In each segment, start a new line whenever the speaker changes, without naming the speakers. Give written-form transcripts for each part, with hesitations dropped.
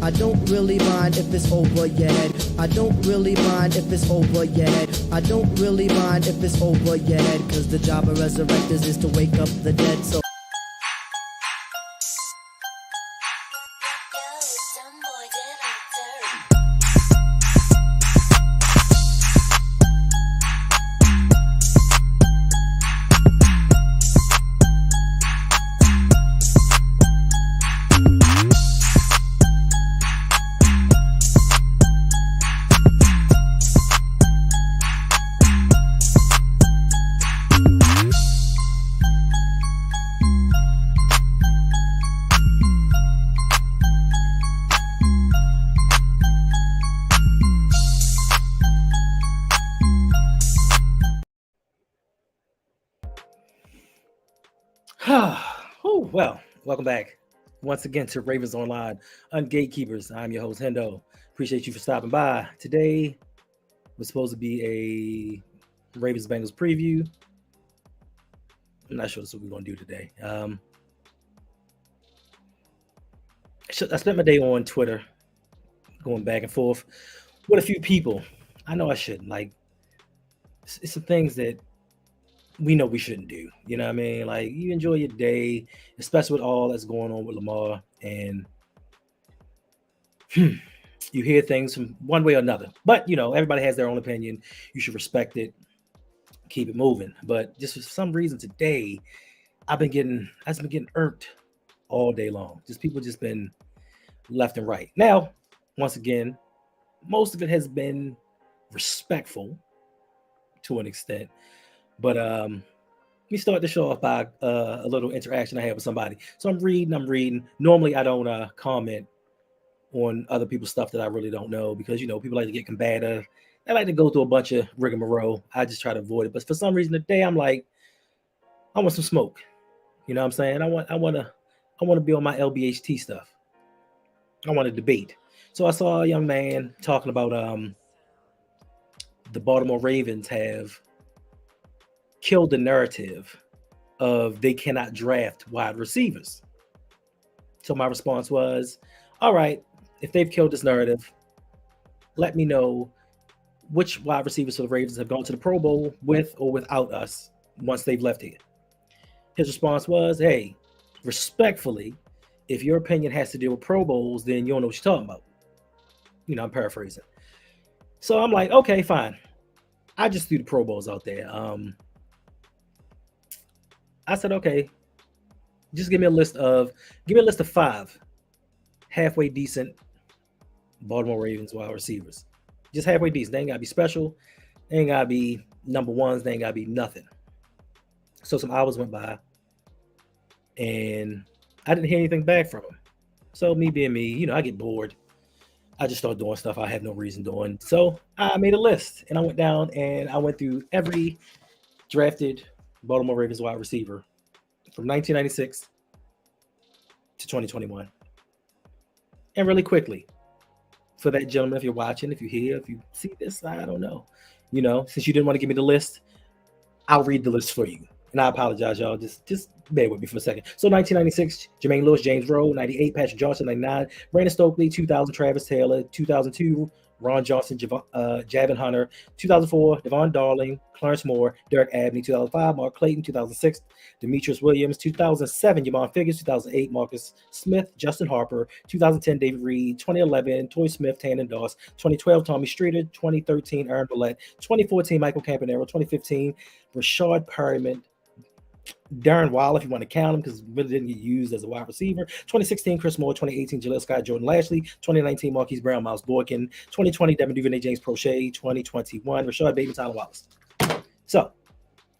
I don't really mind if it's over your head. I don't really mind if it's over your head. I don't really mind if it's over your head. Cause the job of resurrectors is to wake up the dead. So
Well, welcome back once again to Ravens Online Gatekeepers. I'm your host, Hendo. Appreciate you for stopping by. Today was supposed to be a Ravens Bengals preview. I'm not sure that's what we're going to do today. I spent my day on Twitter going back and forth with a few people. I know I shouldn't. Like, it's some things that we know we shouldn't do. You know what I mean? Like, you enjoy your day, especially with all that's going on with Lamar, and you hear things from one way or another. But, you know, everybody has their own opinion. You should respect it, keep it moving. But just for some reason today, I've been getting irked all day long. Just people just been left and right. Now, once again, most of it has been respectful to an extent. But let me start the show off by a little interaction I had with somebody. So I'm reading. Normally, I don't comment on other people's stuff that I really don't know because, you know, people like to get combative. They like to go through a bunch of rigmarole. I just try to avoid it. But for some reason today, I'm like, I want some smoke. You know what I'm saying? I want to be on my LBHT stuff. I want to debate. So I saw a young man talking about the Baltimore Ravens have killed the narrative of they cannot draft wide receivers. So my response was, all right, if they've killed this narrative, let me know which wide receivers for the Ravens have gone to the Pro Bowl with or without us once they've left here. His response was, hey, respectfully, if your opinion has to deal with Pro Bowls, then you don't know what you're talking about. You know, I'm paraphrasing. So I'm like, okay, fine. I just threw the Pro Bowls out there. I said, okay, just give me a list of 5 halfway decent Baltimore Ravens wide receivers. Just halfway decent. They ain't gotta be special. They ain't gotta be number ones. They ain't gotta be nothing. So some hours went by, and I didn't hear anything back from him. So me being me, you know, I get bored. I just start doing stuff I have no reason doing. So I made a list, and I went down and I went through every drafted Baltimore Ravens wide receiver from 1996 to 2021. And really quickly, for that gentleman, if you're watching, if you hear, if you see this, I don't know. You know, since you didn't want to give me the list, I'll read the list for you. And I apologize, y'all. Just bear with me for a second. So 1996, Jermaine Lewis, James Rowe. 98, Patrick Johnson. 99, Brandon Stokely. 2000, Travis Taylor. 2002, Ron Johnson, Javin Hunter. 2004, Devon Darling, Clarence Moore, Derek Abney. 2005, Mark Clayton. 2006, Demetrius Williams. 2007, Yamon Figurs. 2008, Marcus Smith, Justin Harper. 2010, David Reed. 2011, Toy Smith, Tannen Doss. 2012, Tommy Streeter. 2013, Aaron Billette. 2014, Michael Campanaro. 2015, Rashad Perryman. Darren Waller, if you want to count him, because really didn't get used as a wide receiver. 2016, Chris Moore. 2018, Jaleel Scott, Jordan Lashley. 2019, Marquise Brown, Miles Boykin. 2020, Devin Duvernay, James Prochet. 2021, Rashad Bateman, Tyler Wallace. So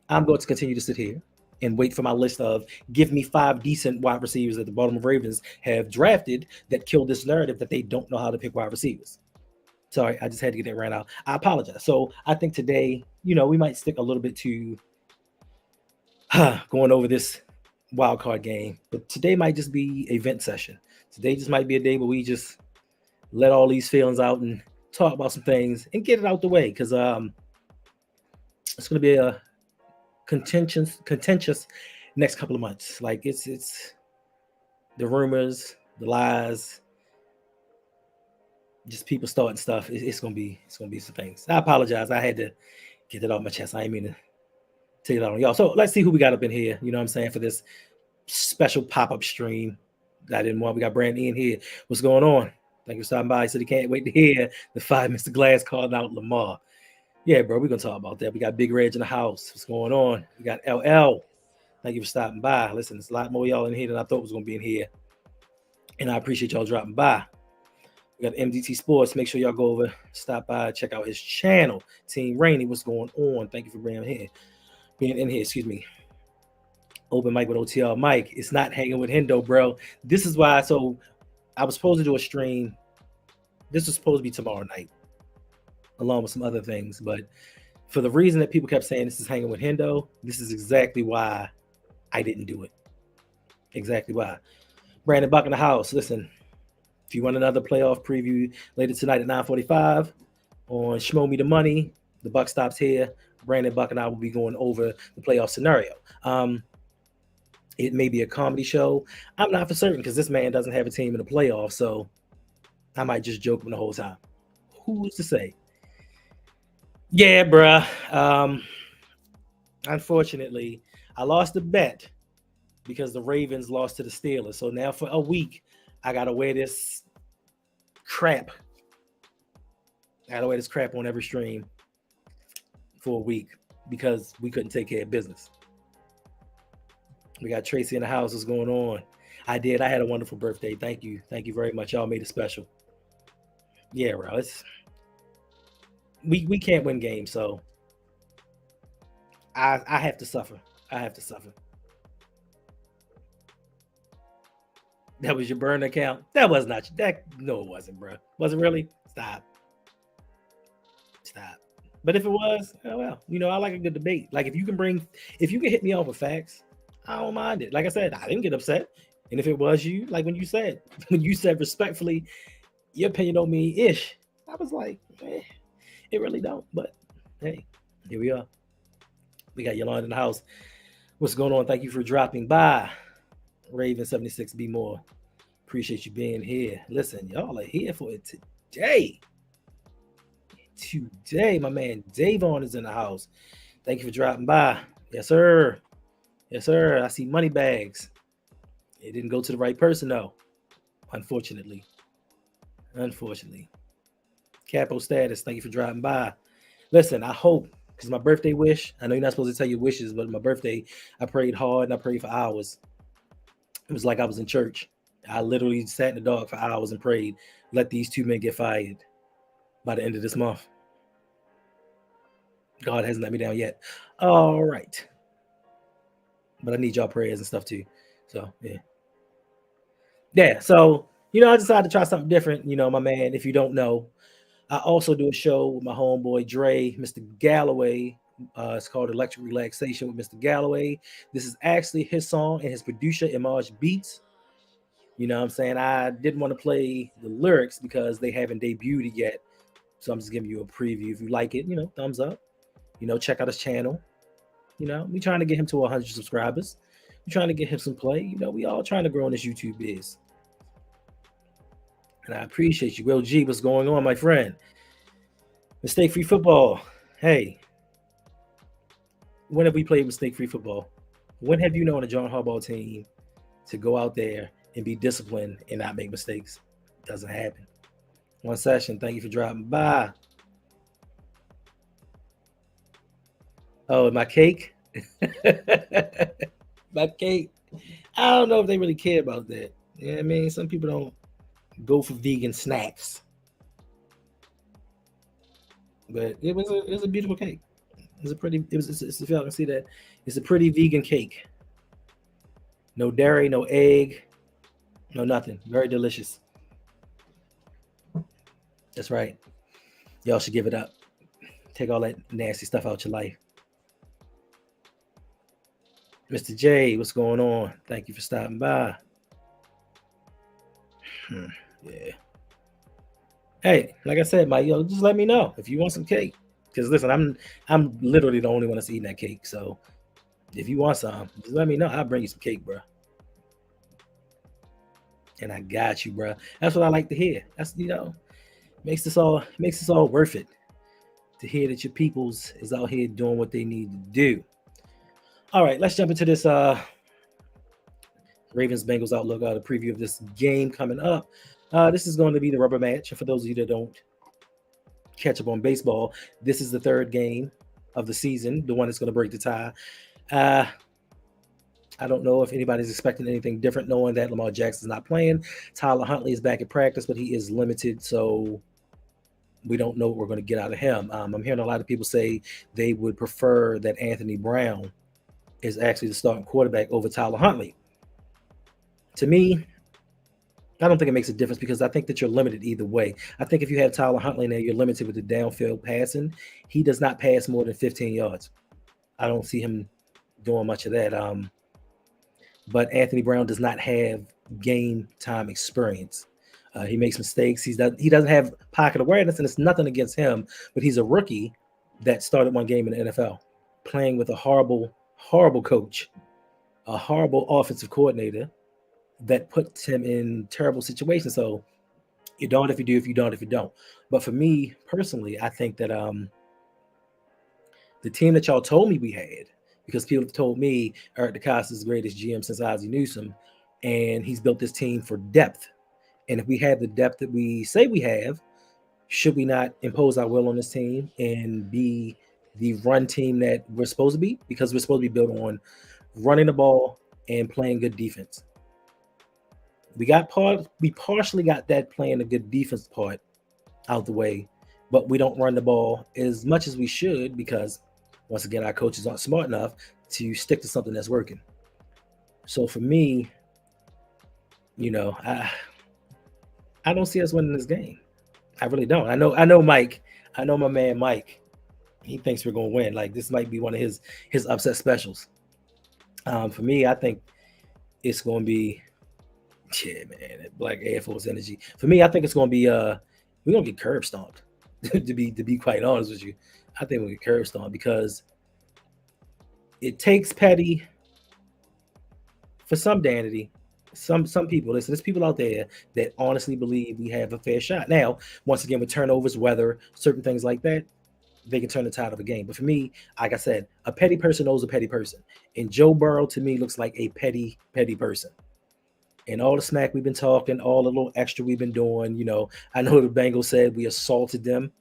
I'm going to continue to sit here and wait for my list of give me 5 decent wide receivers that the Baltimore Ravens have drafted that killed this narrative that they don't know how to pick wide receivers. Sorry, I just had to get that ran out. I apologize. So I think today, you know, we might stick a little bit to going over this wild card game, but today might just be a vent session. Today just might be a day where we just let all these feelings out and talk about some things and get it out the way, because it's going to be a contentious next couple of months. Like it's the rumors, the lies, just people starting stuff. It's gonna be some things. I apologize. I had to get that off my chest. I didn't mean to take it out on y'all. So let's see who we got up in here. You know what I'm saying, for this special pop-up stream that I didn't want. We got Brandon in here. What's going on? Thank you for stopping by. He said he can't wait to hear the 5 Mr. Glass calling out Lamar. Yeah, bro, we're gonna talk about that. We got Big Reg in the house. What's going on? We got LL. Thank you for stopping by. Listen, there's a lot more of y'all in here than I thought was gonna be in here. And I appreciate y'all dropping by. We got MDT Sports. Make sure y'all go over, stop by, check out his channel. Team Rainey, what's going on? Thank you for being in here. Excuse me. Open mic with OTL Mike. It's not hanging with Hendo, bro. This is why. So I was supposed to do a stream. This was supposed to be tomorrow night, along with some other things. But for the reason that people kept saying this is hanging with Hendo, this is exactly why I didn't do it. Exactly why. Brandon Buck in the house. Listen, if you want another playoff preview later tonight at 9:45 on Schmo Me the Money, the buck stops here. Brandon Buck and I will be going over the playoff scenario. It may be a comedy show. I'm not for certain because this man doesn't have a team in the playoffs, so I might just joke him the whole time. Who's to say? Yeah, bruh. Unfortunately, I lost the bet because the Ravens lost to the Steelers. So now for a week, I got to wear this crap. I got to wear this crap on every stream for a week because we couldn't take care of business. We got Tracy in the house. What's going on? I did. I had a wonderful birthday. Thank you. Thank you very much. Y'all made it special. Yeah, bro. We can't win games, so I have to suffer. I have to suffer. That was your burn account? That was not that. No, it wasn't, bro. Was it really? Stop. But if it was, oh well. You know, I like a good debate. Like if you can hit me off with facts, I don't mind it. Like I said, I didn't get upset. And if it was you, like when you said respectfully, your opinion on me ish, I was like, it really don't. But hey, here we are. We got Yolanda in the house. What's going on? Thank you for dropping by. Raven76 Be More. Appreciate you being here. Listen, y'all are here for it today. My man Davon is in the house. Thank you for dropping by. Yes, sir. Yes, sir. I see money bags. It didn't go to the right person, though. Unfortunately. Capo status. Thank you for dropping by. Listen, I hope, because my birthday wish, I know you're not supposed to tell your wishes, but my birthday, I prayed hard and I prayed for hours. It was like I was in church. I literally sat in the dark for hours and prayed, let these two men get fired by the end of this month. God hasn't let me down yet. All right. But I need y'all prayers and stuff too. So, yeah. Yeah, so, I decided to try something different. My man, if you don't know, I also do a show with my homeboy Dre, Mr. Galloway. It's called Electric Relaxation with Mr. Galloway. This is actually his song and his producer, Imaj Beats. You know what I'm saying? I didn't want to play the lyrics because they haven't debuted it yet. So I'm just giving you a preview. If you like it, thumbs up. Check out his channel. We trying to get him to 100 subscribers. We trying to get him some play. We all trying to grow in this YouTube biz. And I appreciate you. Will G, what's going on, my friend? Mistake-free football. Hey, when have we played mistake-free football? When have you known a John Harbaugh team to go out there and be disciplined and not make mistakes? It doesn't happen. One session. Thank you for dropping by. Oh, my cake? My cake. I don't know if they really care about that. You know what I mean? Some people don't go for vegan snacks. But it was a beautiful cake. If y'all can see that, it's a pretty vegan cake. No dairy, no egg, no nothing. Very delicious. That's right. Y'all should give it up. Take all that nasty stuff out your life. Mr. J, what's going on? Thank you for stopping by. Yeah. Hey, like I said, Mike, just let me know if you want some cake. Because listen, I'm literally the only one that's eating that cake. So if you want some, just let me know. I'll bring you some cake, bro. And I got you, bro. That's what I like to hear. That's Makes this all worth it to hear that your peoples is out here doing what they need to do. All right, let's jump into this Ravens Bengals outlook, the preview of this game coming up. This is going to be the rubber match. And for those of you that don't catch up on baseball, this is the third game of the season, the one that's going to break the tie. I don't know if anybody's expecting anything different, knowing that Lamar Jackson's not playing. Tyler Huntley is back at practice, but he is limited, so we don't know what we're going to get out of him. I'm hearing a lot of people say they would prefer that Anthony Brown is actually the starting quarterback over Tyler Huntley. To me, I don't think it makes a difference because I think that you're limited either way. I think if you have Tyler Huntley in there, you're limited with the downfield passing. He does not pass more than 15 yards. I don't see him doing much of that. But Anthony Brown does not have game time experience. He makes mistakes. He doesn't have pocket awareness, and it's nothing against him. But he's a rookie that started one game in the NFL, playing with a horrible, horrible coach, a horrible offensive coordinator that puts him in terrible situations. So you don't if you do, if you don't, if you don't. But for me personally, I think that the team that y'all told me we had, because people have told me Eric DeCosta is the greatest GM since Ozzie Newsome, and he's built this team for depth. And if we have the depth that we say we have, should we not impose our will on this team and be the run team that we're supposed to be? Because we're supposed to be built on running the ball and playing good defense. We partially got that playing a good defense part out the way, but we don't run the ball as much as we should because, once again, our coaches aren't smart enough to stick to something that's working. So for me, I don't see us winning this game. I really don't. I know Mike. I know my man Mike. He thinks we're going to win. Like, this might be one of his upset specials. For me, I think it's going to be, man, Black Air Force energy. For me, I think it's going to be we're going to get curb stomped. to be quite honest with you, I think we'll get curb stomped because it takes petty for some danity. Some people, listen, there's people out there that honestly believe we have a fair shot. Now, once again, with turnovers, weather, certain things like that, they can turn the tide of a game. But for me, like I said, a petty person knows a petty person. And Joe Burrow, to me, looks like a petty person. And all the smack we've been talking, all the little extra we've been doing, I know the Bengals said we assaulted them.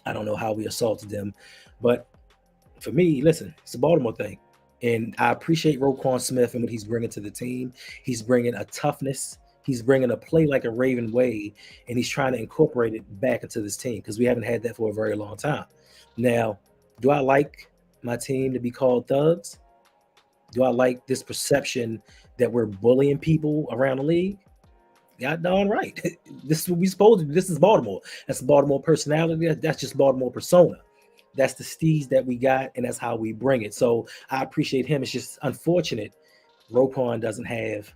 I don't know how we assaulted them. But for me, listen, it's a Baltimore thing. And I appreciate Roquan Smith and what he's bringing to the team. He's bringing a toughness. He's bringing a play like a Raven way, and he's trying to incorporate it back into this team because we haven't had that for a very long time. Now, do I like my team to be called thugs? Do I like this perception that we're bullying people around the league? Yeah, darn right. This is what we're supposed to do. This is Baltimore. That's Baltimore personality. That's just Baltimore persona. That's the steez that we got, and that's how we bring it. So I appreciate him. It's just unfortunate Roquan doesn't have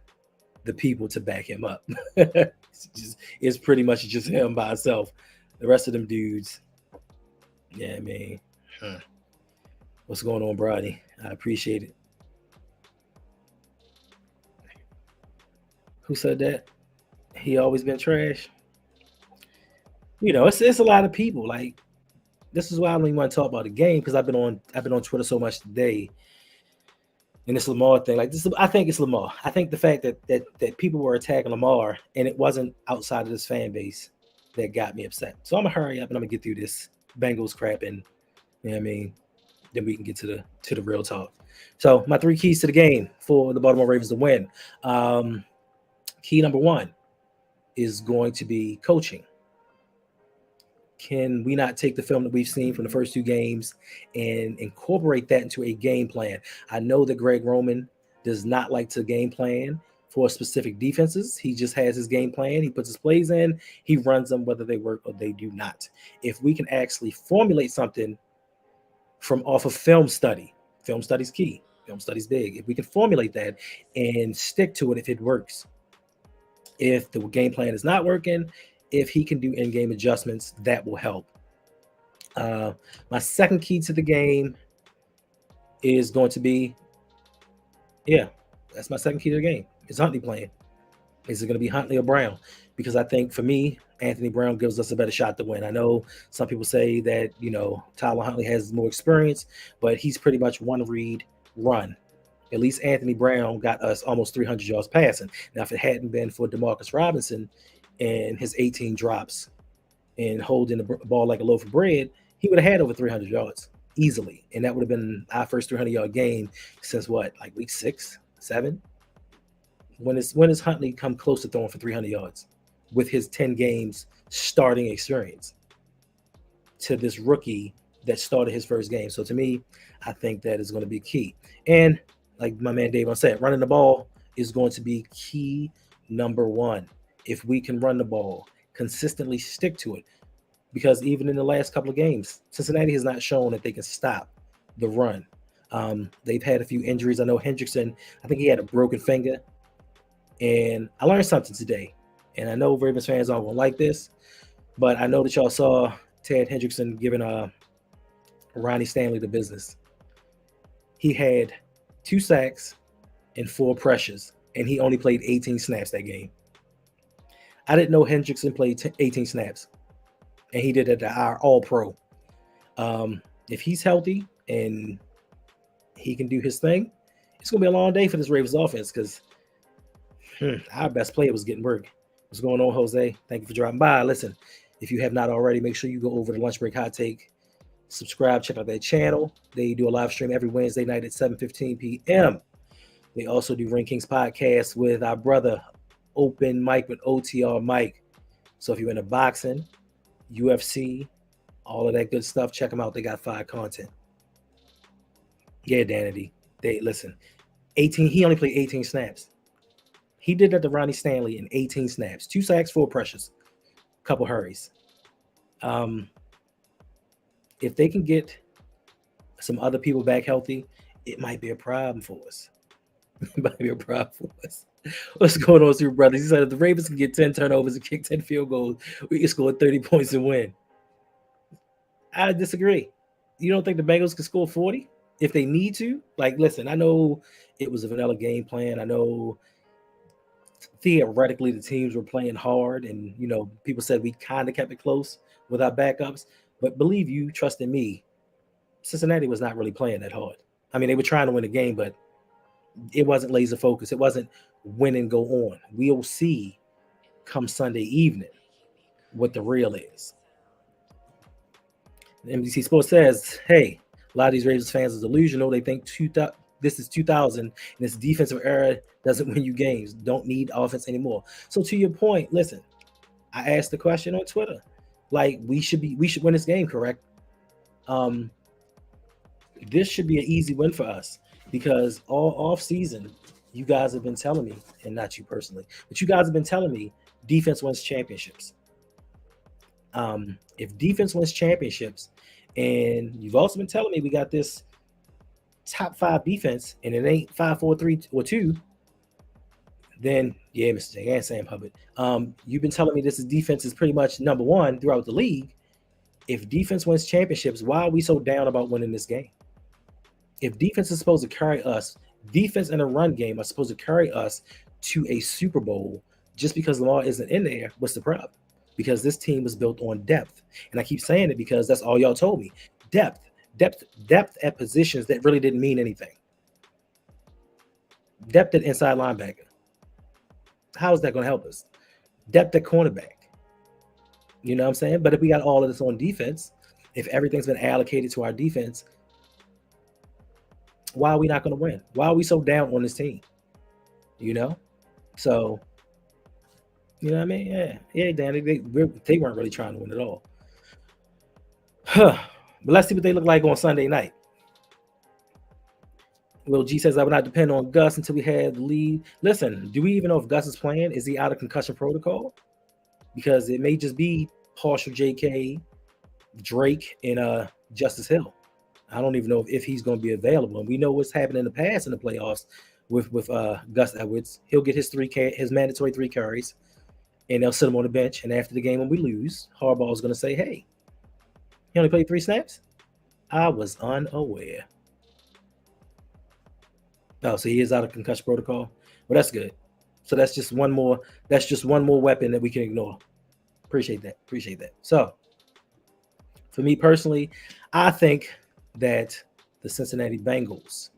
the people to back him up. It's pretty much just him by himself. The rest of them dudes, yeah, man. What's going on, Brody? I appreciate it. Who said that? He always been trash. It's a lot of people. Like, this is why I don't even want to talk about the game because I've been on Twitter so much today. And this Lamar thing, like this, I think it's Lamar. I think the fact that people were attacking Lamar and it wasn't outside of this fan base that got me upset. So I'm gonna hurry up and I'm gonna get through this Bengals crap, and then we can get to the real talk. So my 3 keys to the game for the Baltimore Ravens to win. Key number 1 is going to be coaching. Can we not take the film that we've seen from the first 2 games and incorporate that into a game plan? I know that Greg Roman does not like to game plan for specific defenses. He just has his game plan. He puts his plays in. He runs them whether they work or they do not. If we can actually formulate something from off of film study's key. Film study's big. If we can formulate that and stick to it if it works. If the game plan is not working, if he can do in-game adjustments, that will help. My second key to the game is going to be, that's my second key to the game. Is Huntley playing? Is it going to be Huntley or Brown? because I think for me, Anthony Brown gives us a better shot to win. I know some people say that, Tyler Huntley has more experience, but he's pretty much one read, run. At least Anthony Brown got us almost 300 yards passing. Now, if it hadn't been for Demarcus Robinson and his 18 drops and holding the ball like a loaf of bread, he would have had over 300 yards easily. And that would have been our first 300-yard game since what, like week 6, 7? When has Huntley come close to throwing for 300 yards with his 10 games starting experience to this rookie that started his first game? So to me, I think that is going to be key. And like my man Dave said, running the ball is going to be key number one. If we can run the ball, consistently stick to it. Because even in the last couple of games, Cincinnati has not shown that they can stop the run. They've had a few injuries. I know Hendrickson, I think he had a broken finger. And I learned something today. And I know Ravens fans aren't going to like this, but I know that y'all saw Ted Hendrickson giving Ronnie Stanley the business. He had 2 sacks and 4 pressures, and he only played 18 snaps that game. I didn't know Hendrickson played 18 snaps, and he did it at our All-Pro. If he's healthy and he can do his thing, it's going to be a long day for this Ravens offense because our best player was getting work. What's going on, Jose? Thank you for dropping by. Listen, if you have not already, make sure you go over to Lunch Break Hot Take, subscribe, check out their channel. They do a live stream every Wednesday night at 7:15 p.m. They also do Ring Kings podcast with our brother, Open Mike with OTR Mike. So if you're into boxing, UFC, all of that good stuff, check them out. They got fire content. Yeah, Danity. Listen, 18. He only played 18 snaps. He did that to Ronnie Stanley in 18 snaps, 2 sacks, 4 pressures, couple hurries. If they can get some other people back healthy, it might be a problem for us. It might be a problem for us. What's going on, Super Brothers? He said if the Ravens can get 10 turnovers and kick 10 field goals, we can score 30 points and win. I disagree. You don't think the Bengals can score 40 if they need to? Like, listen, I know it was a vanilla game plan. I know theoretically the teams were playing hard, and people said we kind of kept it close with our backups. But believe you, trust in me, Cincinnati was not really playing that hard. I mean, they were trying to win the game, but it wasn't laser focused. It wasn't win and go on. We'll see come Sunday evening what the real is. NBC Sports says, hey, a lot of these Ravens fans are delusional. They think this is 2000 and this defensive era doesn't win you games. Don't need offense anymore. So to your point, listen, I asked the question on Twitter. Like, we should win this game, correct? This should be an easy win for us because all off season, you guys have been telling me, and not you personally, but you guys have been telling me defense wins championships. If defense wins championships, and you've also been telling me we got this top 5 defense, and it ain't 5, 4, 3, or 2, then yeah, Mr. J and Sam Hubbard, you've been telling me this defense is pretty much number 1 throughout the league. If defense wins championships, why are we so down about winning this game? If defense is supposed to carry us, defense and a run game are supposed to carry us to a Super Bowl. Just because Lamar isn't in there, what's the problem? Because this team was built on depth. And I keep saying it because that's all y'all told me. Depth at positions that really didn't mean anything. Depth at inside linebacker. How is that going to help us? Depth at cornerback. You know what I'm saying? But if we got all of this on defense, if everything's been allocated to our defense, why are we not going to win? Why are we so down on this team? So, you know what I mean? Yeah, Danny, they weren't really trying to win at all. But let's see what they look like on Sunday night. Will G says, I would not depend on Gus until we had the lead. Listen, do we even know if Gus is playing? Is he out of concussion protocol? Because it may just be partial JK, Drake, and Justice Hill. I don't even know if he's going to be available. And we know what's happened in the past in the playoffs with Gus Edwards. He'll get his mandatory 3 carries, and they'll sit him on the bench. And after the game when we lose, Harbaugh is going to say, hey, he only played 3 snaps? I was unaware. Oh, so he is out of concussion protocol? Well, that's good. So that's just one more. That's just one more weapon that we can ignore. Appreciate that. Appreciate that. So for me personally, I think that the Cincinnati Bengals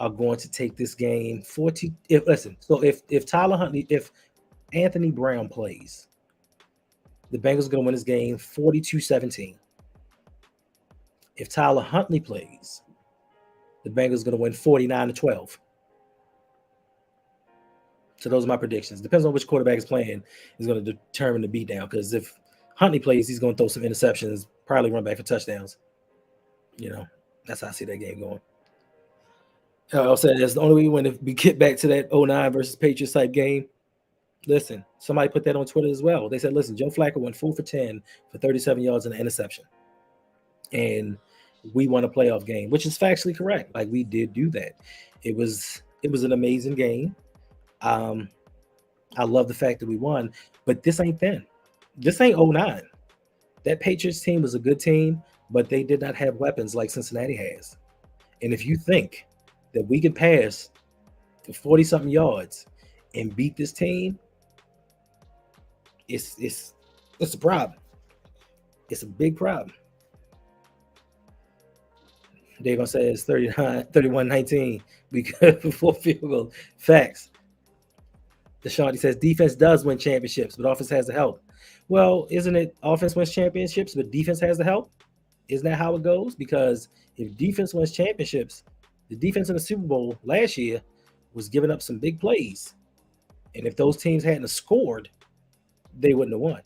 are going to take this game 40. If listen, so if Tyler Huntley, if Anthony Brown plays, the Bengals are going to win this game 42-17. If Tyler Huntley plays, the Bengals are going to win 49-12. So those are my predictions. Depends on which quarterback is playing is going to determine the beatdown. Because if Huntley plays, he's going to throw some interceptions, probably run back for touchdowns. That's how I see that game going. I'll say that's the only way when we get back to that 09 versus Patriots type game. Listen, somebody put that on Twitter as well. They said, listen, Joe Flacco went 4 for 10 for 37 yards and an interception. And we won a playoff game, which is factually correct. Like, we did do that. It was an amazing game. I love the fact that we won, but this ain't then. This ain't 09. That Patriots team was a good team, but they did not have weapons like Cincinnati has. And if you think that we can pass for 40-something yards and beat this team, it's a problem. It's a big problem. Davon says 31-19. We good before field goal. Facts. Deshaunty says defense does win championships, but offense has the help. Well, isn't it offense wins championships, but defense has the help? Isn't that how it goes? Because if defense wins championships, the defense in the Super Bowl last year was giving up some big plays. And if those teams hadn't scored, they wouldn't have won.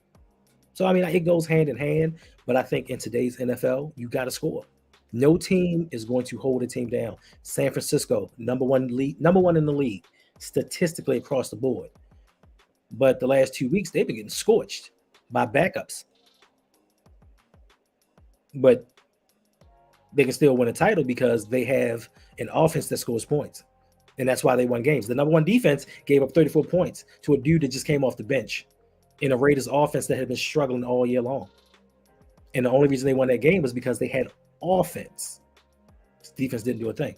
So, I mean, it goes hand in hand, but I think in today's NFL, you got to score. No team is going to hold a team down. San Francisco, number one in the league, statistically across the board. But the last 2 weeks, they've been getting scorched by backups. But they can still win a title because they have an offense that scores points. And that's why they won games. The number one defense gave up 34 points to a dude that just came off the bench in a Raiders offense that had been struggling all year long. And the only reason they won that game was because they had offense. Defense didn't do a thing.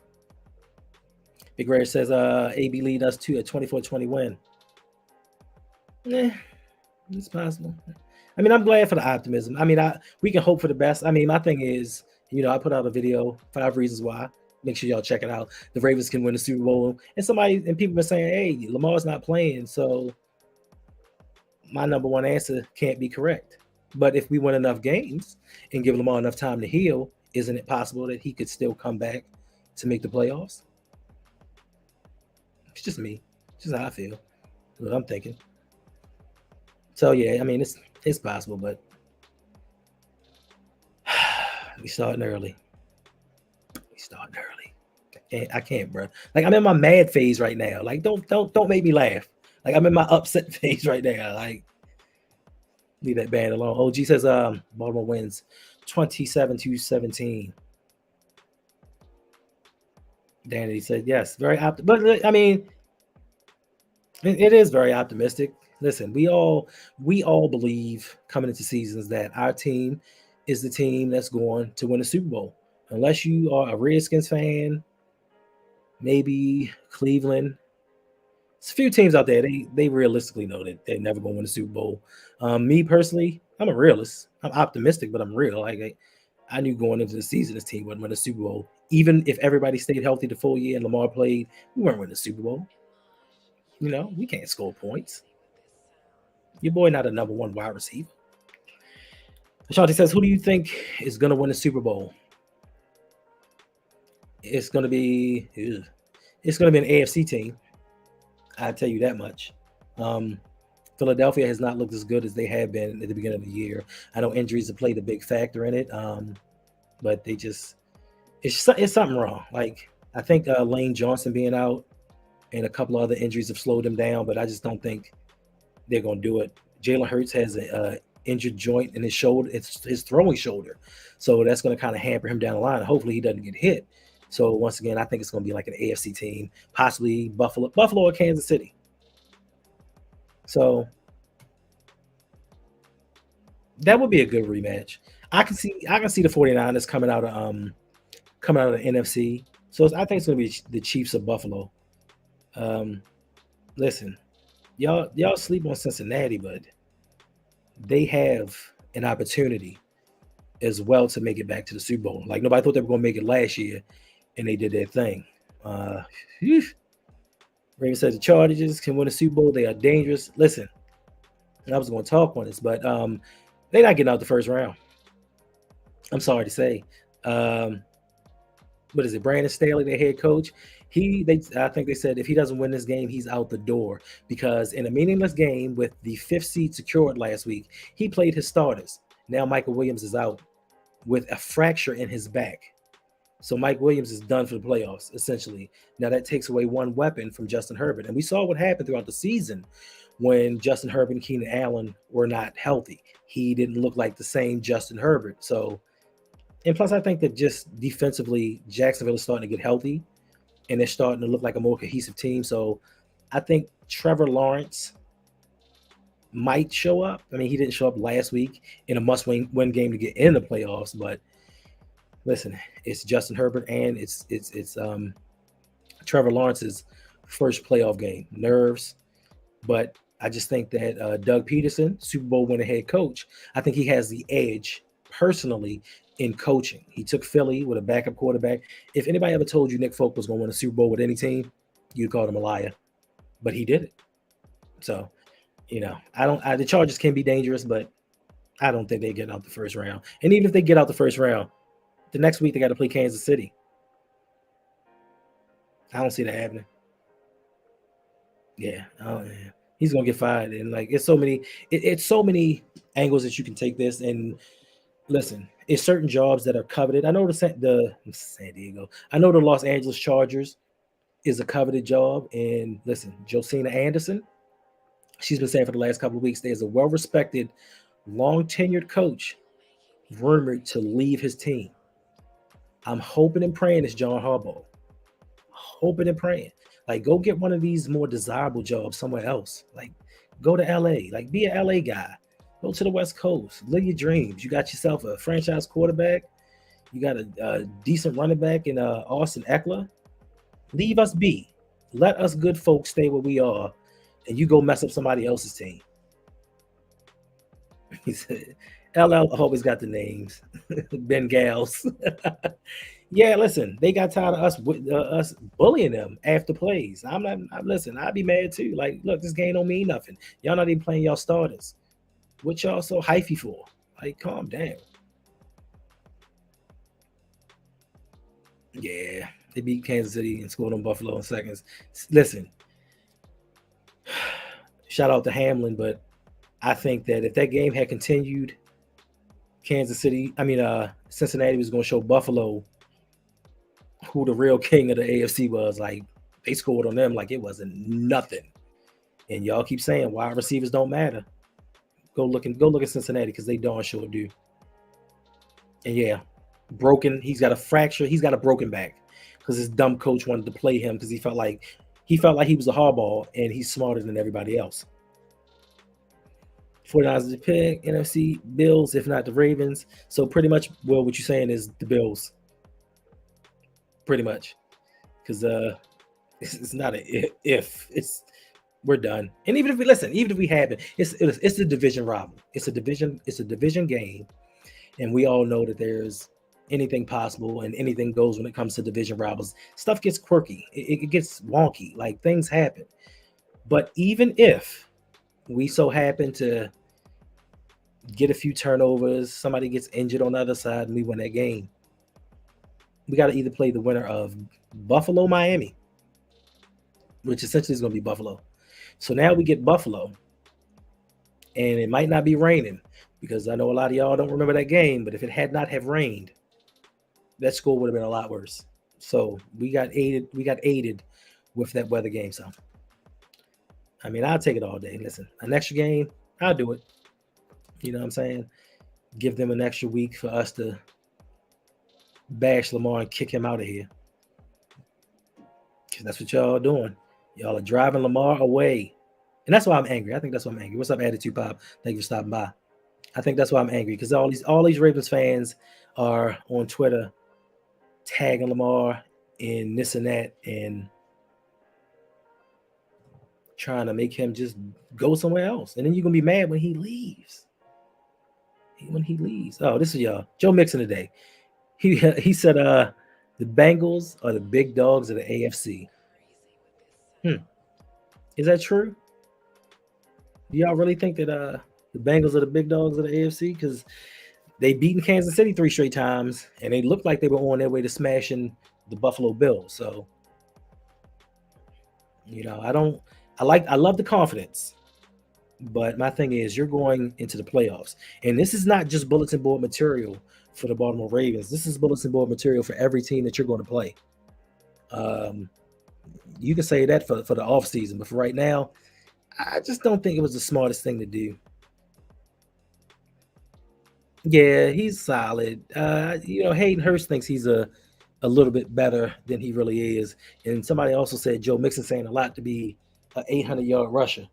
Big Ray says AB lead us to a 24-20 win. It's possible. I mean, I'm glad for the optimism. I mean, we can hope for the best. I mean, my thing is, I put out a video, 5 reasons why. Make sure y'all check it out. The Ravens can win the Super Bowl. And people are saying, hey, Lamar's not playing, so my number one answer can't be correct. But if we win enough games and give Lamar enough time to heal, isn't it possible that he could still come back to make the playoffs? It's just me. It's just how I feel. That's what I'm thinking. So, yeah, I mean, it's possible, but we starting early. I can't, bro. Like, I'm in my mad phase right now. Like, don't make me laugh. Like, I'm in my upset phase right now. Like, leave that band alone. OG says Baltimore wins 27-17. Danny said yes, very optimistic. But I mean, it is very optimistic. Listen, we all believe coming into seasons that our team is the team that's going to win a Super Bowl. Unless you are a Redskins fan, maybe Cleveland. There's a few teams out there, they realistically know that they're never going to win a Super Bowl. Me personally, I'm a realist. I'm optimistic, but I'm real. Like, I knew going into the season this team wouldn't win a Super Bowl. Even if everybody stayed healthy the full year and Lamar played, we weren't winning the Super Bowl. We can't score points. Your boy not a number one wide receiver. Ashanti says, who do you think is going to win the Super Bowl? It's going to be an AFC team. I'll tell you that much. Philadelphia has not looked as good as they have been at the beginning of the year. I know injuries have played a big factor in it, but it's something wrong. Like, I think Lane Johnson being out and a couple of other injuries have slowed him down, but I just don't think they're going to do it. Jalen Hurts has an injured joint in his shoulder. It's his throwing shoulder. So that's going to kind of hamper him down the line. Hopefully he doesn't get hit. So once again, I think it's going to be like an AFC team, possibly Buffalo or Kansas City. So that would be a good rematch. I can see the 49ers coming out of the NFC. So I think it's going to be the Chiefs of Buffalo. Listen, y'all sleep on Cincinnati, but they have an opportunity as well to make it back to the Super Bowl. Like nobody thought they were going to make it last year, and they did their thing. Phew. Ravens said the Chargers can win a Super Bowl. They are dangerous. Listen, I was going to talk on this, but they're not getting out the first round. I'm sorry to say. What is it? Brandon Staley, their head coach. I think they said if he doesn't win this game, he's out the door because in a meaningless game with the 5th seed secured last week, he played his starters. Now Michael Williams is out with a fracture in his back. So Mike Williams is done for the playoffs, essentially. Now that takes away one weapon from Justin Herbert. And we saw what happened throughout the season when Justin Herbert and Keenan Allen were not healthy. He didn't look like the same Justin Herbert. So, and plus I think that just defensively, Jacksonville is starting to get healthy and they're starting to look like a more cohesive team. So I think Trevor Lawrence might show up. I mean, he didn't show up last week in a must-win game to get in the playoffs, but listen, it's Justin Herbert and it's Trevor Lawrence's first playoff game. Nerves, but I just think that Doug Peterson, Super Bowl winning head coach, I think he has the edge personally in coaching. He took Philly with a backup quarterback. If anybody ever told you Nick Folk was going to win a Super Bowl with any team, you'd call him a liar, but he did it. So, the Chargers can be dangerous, but I don't think they get out the first round. And even if they get out the first round, the next week they got to play Kansas City. I don't see that happening. Yeah, he's gonna get fired, and like it's so many angles that you can take this. And listen, it's certain jobs that are coveted. I know the San Diego. I know the Los Angeles Chargers is a coveted job. And listen, Josina Anderson, she's been saying for the last couple of weeks, there's a well-respected, long-tenured coach rumored to leave his team. I'm hoping and praying it's John Harbaugh. Hoping and praying. Like, go get one of these more desirable jobs somewhere else. Like, go to LA. Like, be an LA guy. Go to the West Coast. Live your dreams. You got yourself a franchise quarterback. You got a decent running back in Austin Eckler. Leave us be. Let us good folks stay where we are, and you go mess up somebody else's team. He said, LL always got the names. Bengals. Yeah, listen, they got tired of us bullying them after plays. Listen, I'd be mad too. Like, look, this game don't mean nothing. Y'all not even playing y'all starters. What y'all so hyphy for? Like, calm down. Yeah, they beat Kansas City and scored on Buffalo in seconds. Listen, shout out to Hamlin, but I think that if that game had continued, Cincinnati was going to show Buffalo who the real king of the AFC was. Like, they scored on them like it wasn't nothing. And y'all keep saying wide receivers don't matter. Go look at Cincinnati because they darn sure do. And yeah, broken. He's got a fracture. He's got a broken back because his dumb coach wanted to play him because he felt like he was a hardball and he's smarter than everybody else. 49ers to pick, NFC, Bills, if not the Ravens. So pretty much, well, what you're saying is the Bills. Pretty much. Because it's not a if. We're done. And even if we haven't, it's a division rival. It's a division game. And we all know that there's anything possible and anything goes when it comes to division rivals. Stuff gets quirky. It gets wonky. Like, things happen. But even if we so happen to get a few turnovers, somebody gets injured on the other side, and we win that game, we got to either play the winner of Buffalo, Miami, which essentially is going to be Buffalo. So now we get Buffalo, and it might not be raining because I know a lot of y'all don't remember that game, but if it had not have rained, that score would have been a lot worse. So we got aided with that weather game. So, I mean, I'll take it all day. Listen, an extra game, I'll do it. You know what I'm saying? Give them an extra week for us to bash Lamar and kick him out of here. Because that's what y'all are doing. Y'all are driving Lamar away. And that's why I'm angry. I think that's why I'm angry. What's up, Attitude Pop? Thank you for stopping by. I think that's why I'm angry. Because all these Ravens fans are on Twitter tagging Lamar and this and that and trying to make him just go somewhere else. And then you're gonna be mad when he leaves. Oh, this is Joe Mixon today. He said the Bengals are the big dogs of the AFC. Is that true? Do y'all really think that the Bengals are the big dogs of the AFC? Because they beaten Kansas City 3 straight times, and they looked like they were on their way to smashing the Buffalo Bills. So, I love the confidence, but my thing is you're going into the playoffs, and this is not just bulletin board material for the Baltimore Ravens. This is bulletin board material for every team that you're going to play. You can say that for the offseason, but for right now, I just don't think it was the smartest thing to do. Yeah, he's solid. Hayden Hurst thinks he's a little bit better than he really is. And somebody also said Joe Mixon saying a lot to be an 800-yard rusher,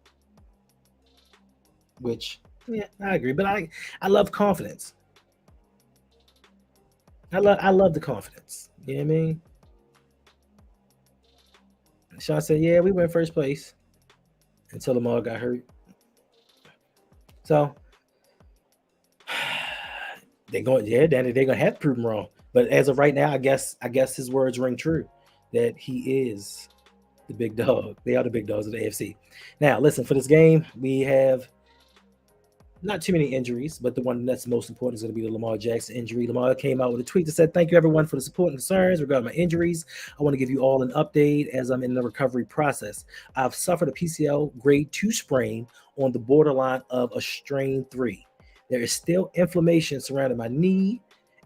which, yeah, I agree. But I love confidence. I love the confidence. You know what I mean? Sean said, yeah, we went first place until Lamar got hurt. So they're going to have to prove him wrong. But as of right now, I guess his words ring true that he is the big dog. They are the big dogs of the AFC. Now, listen, for this game, we have not too many injuries, but the one that's most important is going to be the Lamar Jackson injury. Lamar came out with a tweet that said, "Thank you, everyone, for the support and concerns regarding my injuries. I want to give you all an update as I'm in the recovery process. I've suffered a PCL grade 2 sprain on the borderline of a strain 3. There is still inflammation surrounding my knee,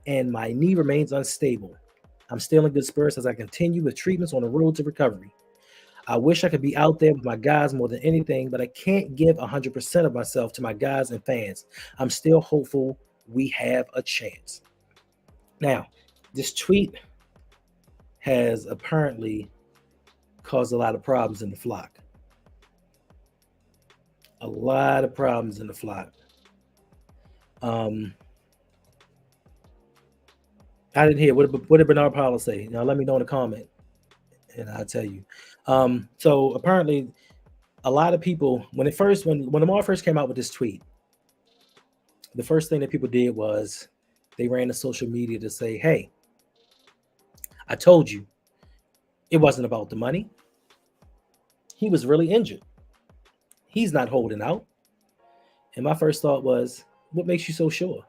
and my knee remains unstable. I'm still in good spirits as I continue with treatments on the road to recovery. I wish I could be out there with my guys more than anything, but I can't give 100% of myself to my guys and fans. I'm still hopeful we have a chance." Now, this tweet has apparently caused a lot of problems in the flock. A lot of problems in the flock. I didn't hear. What did Bernard Powell say? Now, let me know in the comment, and I'll tell you. So apparently, a lot of people, when Lamar first came out with this tweet, the first thing that people did was they ran to social media to say, "Hey, I told you it wasn't about the money. He was really injured. He's not holding out." And my first thought was, what makes you so sure?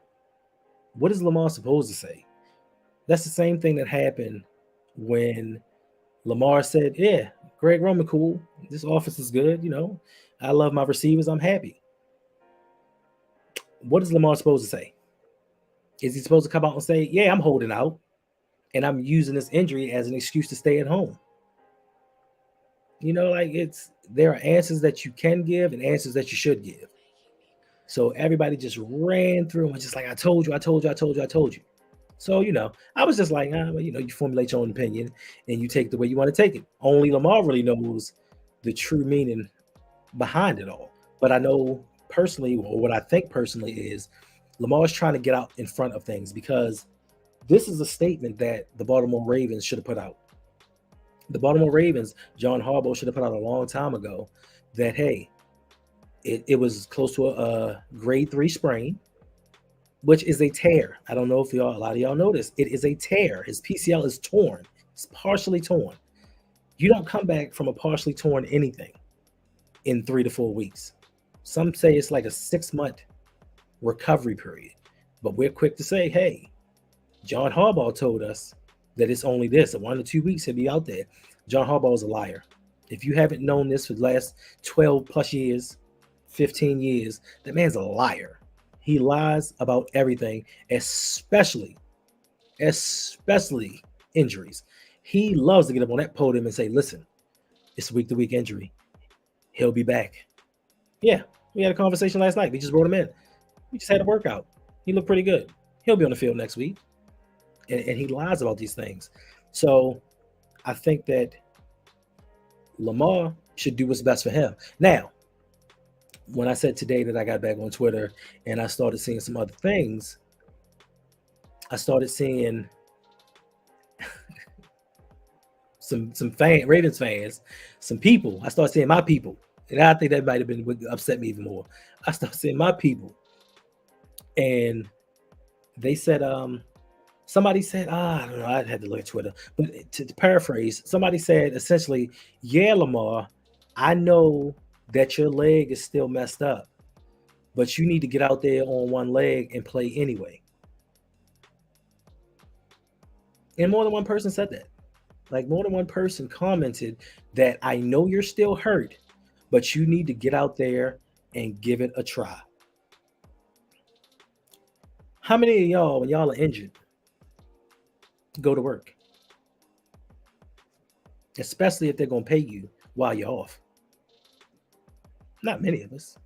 What is Lamar supposed to say? That's the same thing that happened when Lamar said, "Yeah, Greg Roman, cool. This offense is good. I love my receivers. I'm happy." What is Lamar supposed to say? Is he supposed to come out and say, "Yeah, I'm holding out, and I'm using this injury as an excuse to stay at home"? There are answers that you can give and answers that you should give. So everybody just ran through and was just like, "I told you, I told you, I told you, I told you." So, I was just like, you formulate your own opinion and you take the way you want to take it. Only Lamar really knows the true meaning behind it all. But I know personally, or what I think personally is Lamar's trying to get out in front of things because this is a statement that the Baltimore Ravens should have put out. The Baltimore Ravens, John Harbaugh should have put out a long time ago that, hey, it was close to a grade 3 sprain, which is a tear. I don't know if a lot of y'all know this. It is a tear. His PCL is torn. It's partially torn. You don't come back from a partially torn anything in 3 to 4 weeks. Some say it's like a 6-month recovery period. But we're quick to say, hey, John Harbaugh told us that it's only this. In 1 to 2 weeks, he'll be out there. John Harbaugh is a liar. If you haven't known this for the last 12 plus years, 15 years, that man's a liar. He lies about everything, especially injuries. He loves to get up on that podium and say, "Listen, it's a week-to-week injury. He'll be back." Yeah, we had a conversation last night. We just brought him in. We just had a workout. He looked pretty good. He'll be on the field next week. And he lies about these things. So I think that Lamar should do what's best for him. Now, when I said today that I got back on Twitter and I started seeing some other things, I started seeing some Ravens fans, some people. I started seeing my people And I think that might have been what upset me even more. I started seeing my people, and they said, somebody said, I don't know, I had to look at Twitter, but to paraphrase, somebody said essentially, yeah, Lamar, I know that your leg is still messed up, but you need to get out there on one leg and play anyway. And more than one person said that. Like more than one person commented that I know you're still hurt, but you need to get out there and give it a try. How many of y'all, when y'all are injured, go to work? Especially if they're going to pay you while you're off. Not many of us.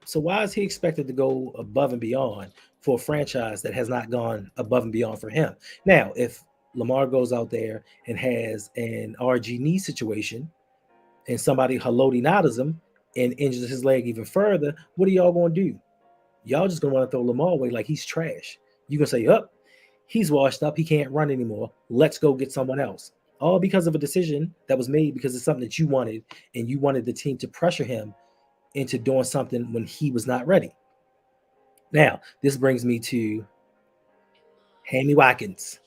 So why is he expected to go above and beyond for a franchise that has not gone above and beyond for him? Now, if Lamar goes out there and has an RG knee situation and somebody haloti nadas him and injures his leg even further, what are y'all going to do? Y'all just going to want to throw Lamar away like he's trash. You're going to say, up, he's washed up. He can't run anymore. Let's go get someone else. All because of a decision that was made because it's something that you wanted, and you wanted the team to pressure him into doing something when he was not ready. Now, this brings me to Hammy Watkins.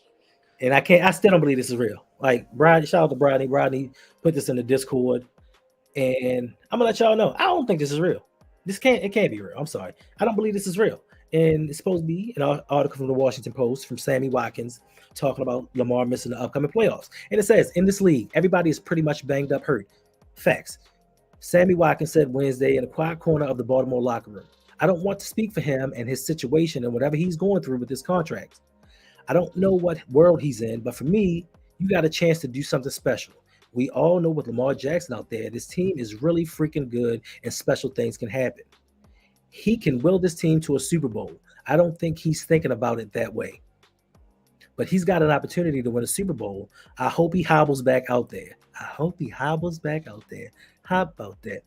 And I still don't believe this is real. Like, Brad, shout out to Bradley. Bradley put this in the Discord. And I'm gonna let y'all know. I don't think this is real. It can't be real. I'm sorry. I don't believe this is real. And it's supposed to be an article from the Washington Post from Sammy Watkins talking about Lamar missing the upcoming playoffs. And it says, in this league, everybody is pretty much banged up, hurt. Facts. Sammy Watkins said Wednesday in a quiet corner of the Baltimore locker room. I don't want to speak for him and his situation and whatever he's going through with his contract. I don't know what world he's in, but for me, you got a chance to do something special. We all know with Lamar Jackson out there, this team is really freaking good and special things can happen. He can will this team to a Super Bowl. I don't think he's thinking about it that way. But he's got an opportunity to win a Super Bowl. I hope he hobbles back out there. I hope he hobbles back out there. How about that?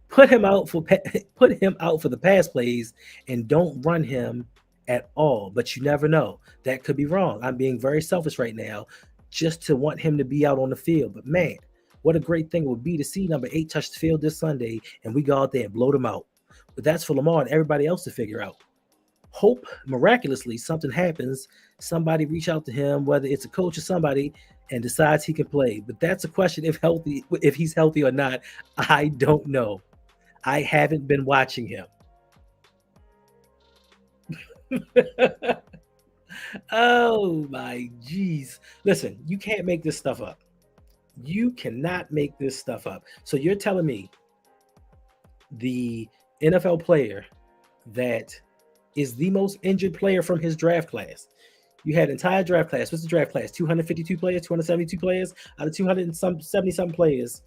Put him out for the pass plays and don't run him at all. But you never know. That could be wrong. I'm being very selfish right now just to want him to be out on the field. But man, what a great thing it would be to see number 8 touch the field this Sunday and we go out there and blow them out. But that's for Lamar and everybody else to figure out. Hope miraculously something happens. Somebody reach out to him, whether it's a coach or somebody, and decides he can play. But that's a question if he's healthy or not. I don't know. I haven't been watching him. Oh my geez. Listen, you can't make this stuff up. You cannot make this stuff up. So you're telling me the NFL player that is the most injured player from his draft class. You had entire draft class. What's the draft class? 252 players, 272 players out of 270 some players.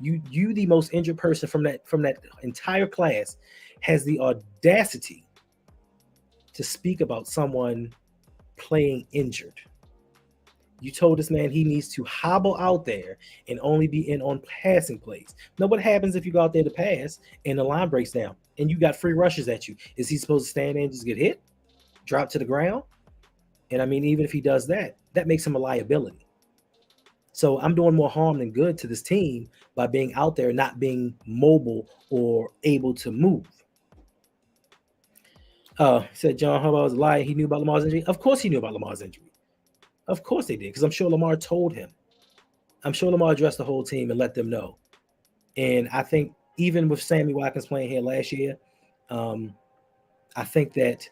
You the most injured person from that entire class has the audacity to speak about someone playing injured. You told this man he needs to hobble out there and only be in on passing plays. Now, what happens if you go out there to pass and the line breaks down and you got free rushes at you? Is he supposed to stand there and just get hit, drop to the ground? And I mean, even if he does that, that makes him a liability. So I'm doing more harm than good to this team by being out there, not being mobile or able to move. Said John Harbaugh was lying. He knew about Lamar's injury. Of course he knew about Lamar's injury. Of course they did, because I'm sure Lamar told him. I'm sure Lamar addressed the whole team and let them know. And I think even with Sammy Watkins playing here last year, I think that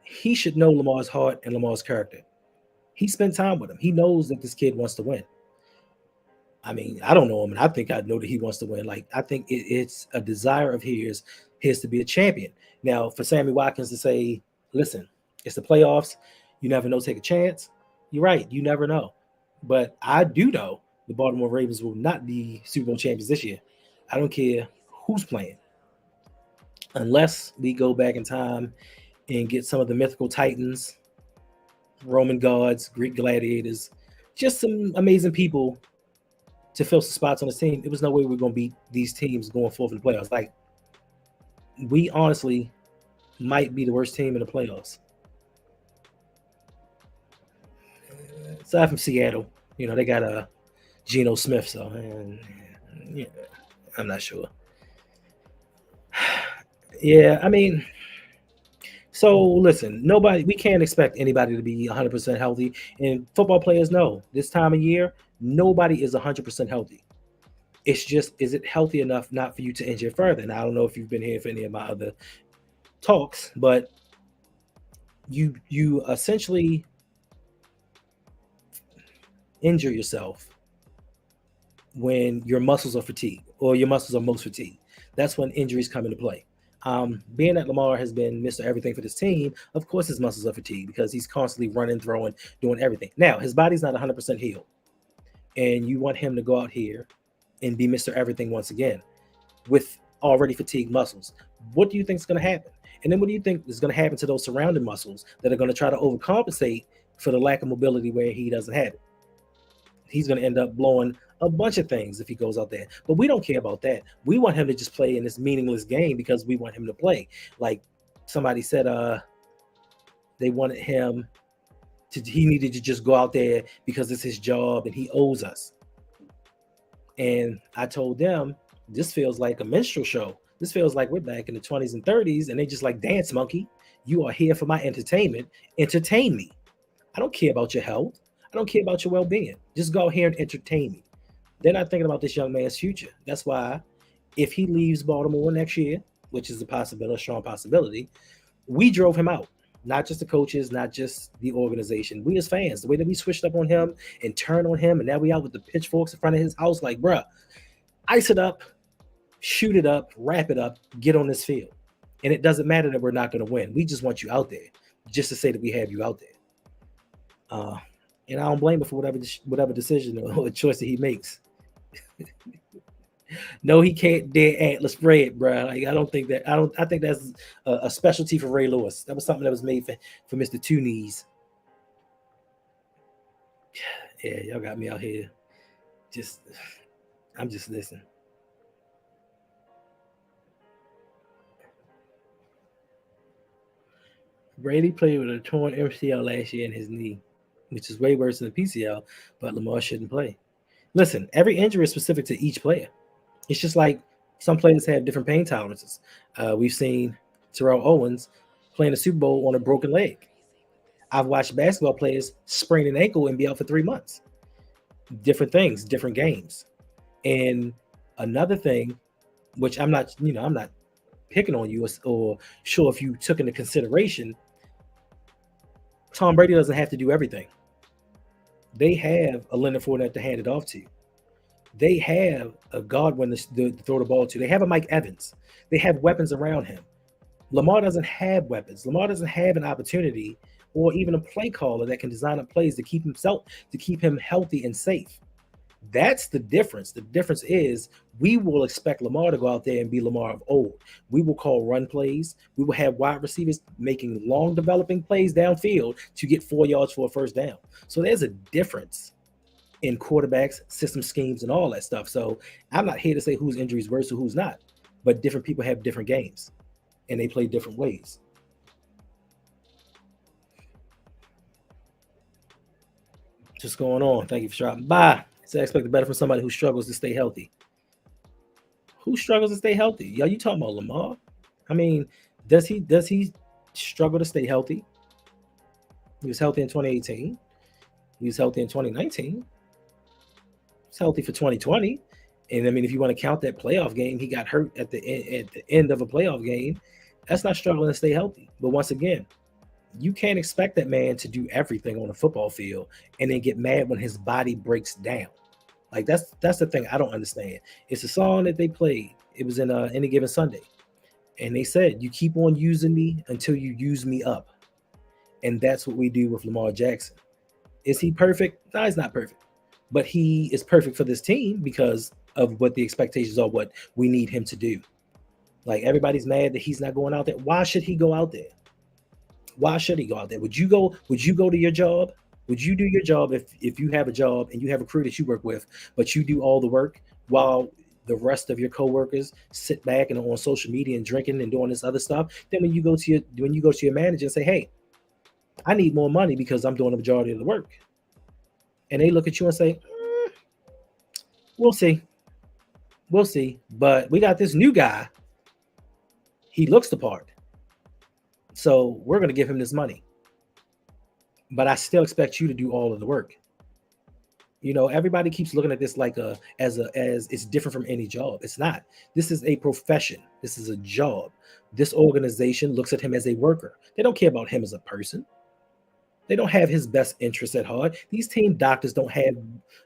he should know Lamar's heart and Lamar's character. He spent time with him. He knows that this kid wants to win. I mean, I don't know him, and I think I know that he wants to win. Like, I think it's a desire of his to be a champion. Now, for Sammy Watkins to say, listen, it's the playoffs. You never know, take a chance. You're right. You never know. But I do know the Baltimore Ravens will not be Super Bowl champions this year. I don't care who's playing. Unless we go back in time and get some of the mythical titans, Roman gods, Greek gladiators, just some amazing people to fill some spots on the team. There was no way we we're going to beat these teams going forth in the playoffs. Like, we honestly might be the worst team in the playoffs. Aside from Seattle, they got Geno Smith, so yeah, I'm not sure. Yeah, I mean, so listen, we can't expect anybody to be 100% healthy. And football players know this time of year, nobody is 100% healthy. It's just, is it healthy enough not for you to injure further? And I don't know if you've been here for any of my other talks, but you essentially injure yourself when your muscles are fatigued or your muscles are most fatigued. That's when injuries come into play. Being that Lamar has been Mr. Everything for this team, of course his muscles are fatigued because he's constantly running, throwing, doing everything. Now, his body's not 100% healed, and you want him to go out here and be Mr. Everything once again with already fatigued muscles. What do you think is going to happen? And then what do you think is going to happen to those surrounding muscles that are going to try to overcompensate for the lack of mobility where he doesn't have it? He's going to end up blowing a bunch of things if he goes out there. But we don't care about that. We want him to just play in this meaningless game because we want him to play. Like somebody said, they wanted him to, he needed to just go out there because it's his job and he owes us. And I told them, this feels like a minstrel show. This feels like we're back in the 20s and 30s and they just like, dance monkey. You are here for my entertainment. Entertain me. I don't care about your health. I don't care about your well-being. Just go here and entertain me. They're not thinking about this young man's future. That's why if he leaves Baltimore next year, which is a possibility, a strong possibility, we drove him out. Not just the coaches, not just the organization. We as fans, the way that we switched up on him and turned on him, and now we out with the pitchforks in front of his house, like, bruh, ice it up, shoot it up, wrap it up, get on this field. And it doesn't matter that we're not going to win. We just want you out there, just to say that we have you out there. And I don't blame him for whatever decision or choice that he makes. No, he can't dare antler spread, bro. Like, I don't think that. I don't. I think that's a specialty for Ray Lewis. That was something that was made for Mr. Two Knees. Yeah, y'all got me out here. Just, I'm just listening. Brady played with a torn MCL last year in his knee, which is way worse than the PCL. But Lamar shouldn't play. Listen, every injury is specific to each player. It's just like some players have different pain tolerances. We've seen Terrell Owens playing a Super Bowl on a broken leg. I've watched basketball players sprain an ankle and be out for 3 months. Different things, different games. And another thing, which I'm not picking on you or sure if you took into consideration, Tom Brady doesn't have to do everything. They have a Leonard Fournette to hand it off to. They have a Godwin to throw the ball to. They have a Mike Evans. They have weapons around him. Lamar doesn't have weapons. Lamar doesn't have an opportunity or even a play caller that can design up plays to keep him healthy and safe. That's the difference. The difference is we will expect Lamar to go out there and be Lamar of old. We will call run plays. We will have wide receivers making long developing plays downfield to get 4 yards for a first down. So there's a difference in quarterbacks, system schemes, and all that stuff. So I'm not here to say whose injury is worse or who's not, but different people have different games and they play different ways. Just going on. Thank you for dropping by. So I expect better from somebody who struggles to stay healthy. Who struggles to stay healthy? Yo, you talking about Lamar? I mean, does he struggle to stay healthy? He was healthy in 2018. He was healthy in 2019. He's healthy for 2020. And I mean, if you want to count that playoff game, he got hurt at the end of a playoff game. That's not struggling to stay healthy. But once again, you can't expect that man to do everything on a football field and then get mad when his body breaks down. Like that's the thing I don't understand. It's a song that they played. It was in Any Given Sunday, and they said, "You keep on using me until you use me up," and that's what we do with Lamar Jackson. Is he perfect? No, he's not perfect, but he is perfect for this team because of what the expectations are, what we need him to do. Like everybody's mad that he's not going out there. Why should he go out there? Why should he go out there? Would you go to your job? Would you do your job if you have a job and you have a crew that you work with, but you do all the work while the rest of your coworkers sit back and on social media and drinking and doing this other stuff? Then when you go to your manager and say, "Hey, I need more money because I'm doing the majority of the work," and they look at you and say, "We'll see, but we got this new guy. He looks the part. So we're going to give him this money. But I still expect you to do all of the work. Everybody keeps looking at this like as it's different from any job. It's not. This is a profession. This is a job. This organization looks at him as a worker. They don't care about him as a person. They don't have his best interests at heart. These team doctors don't have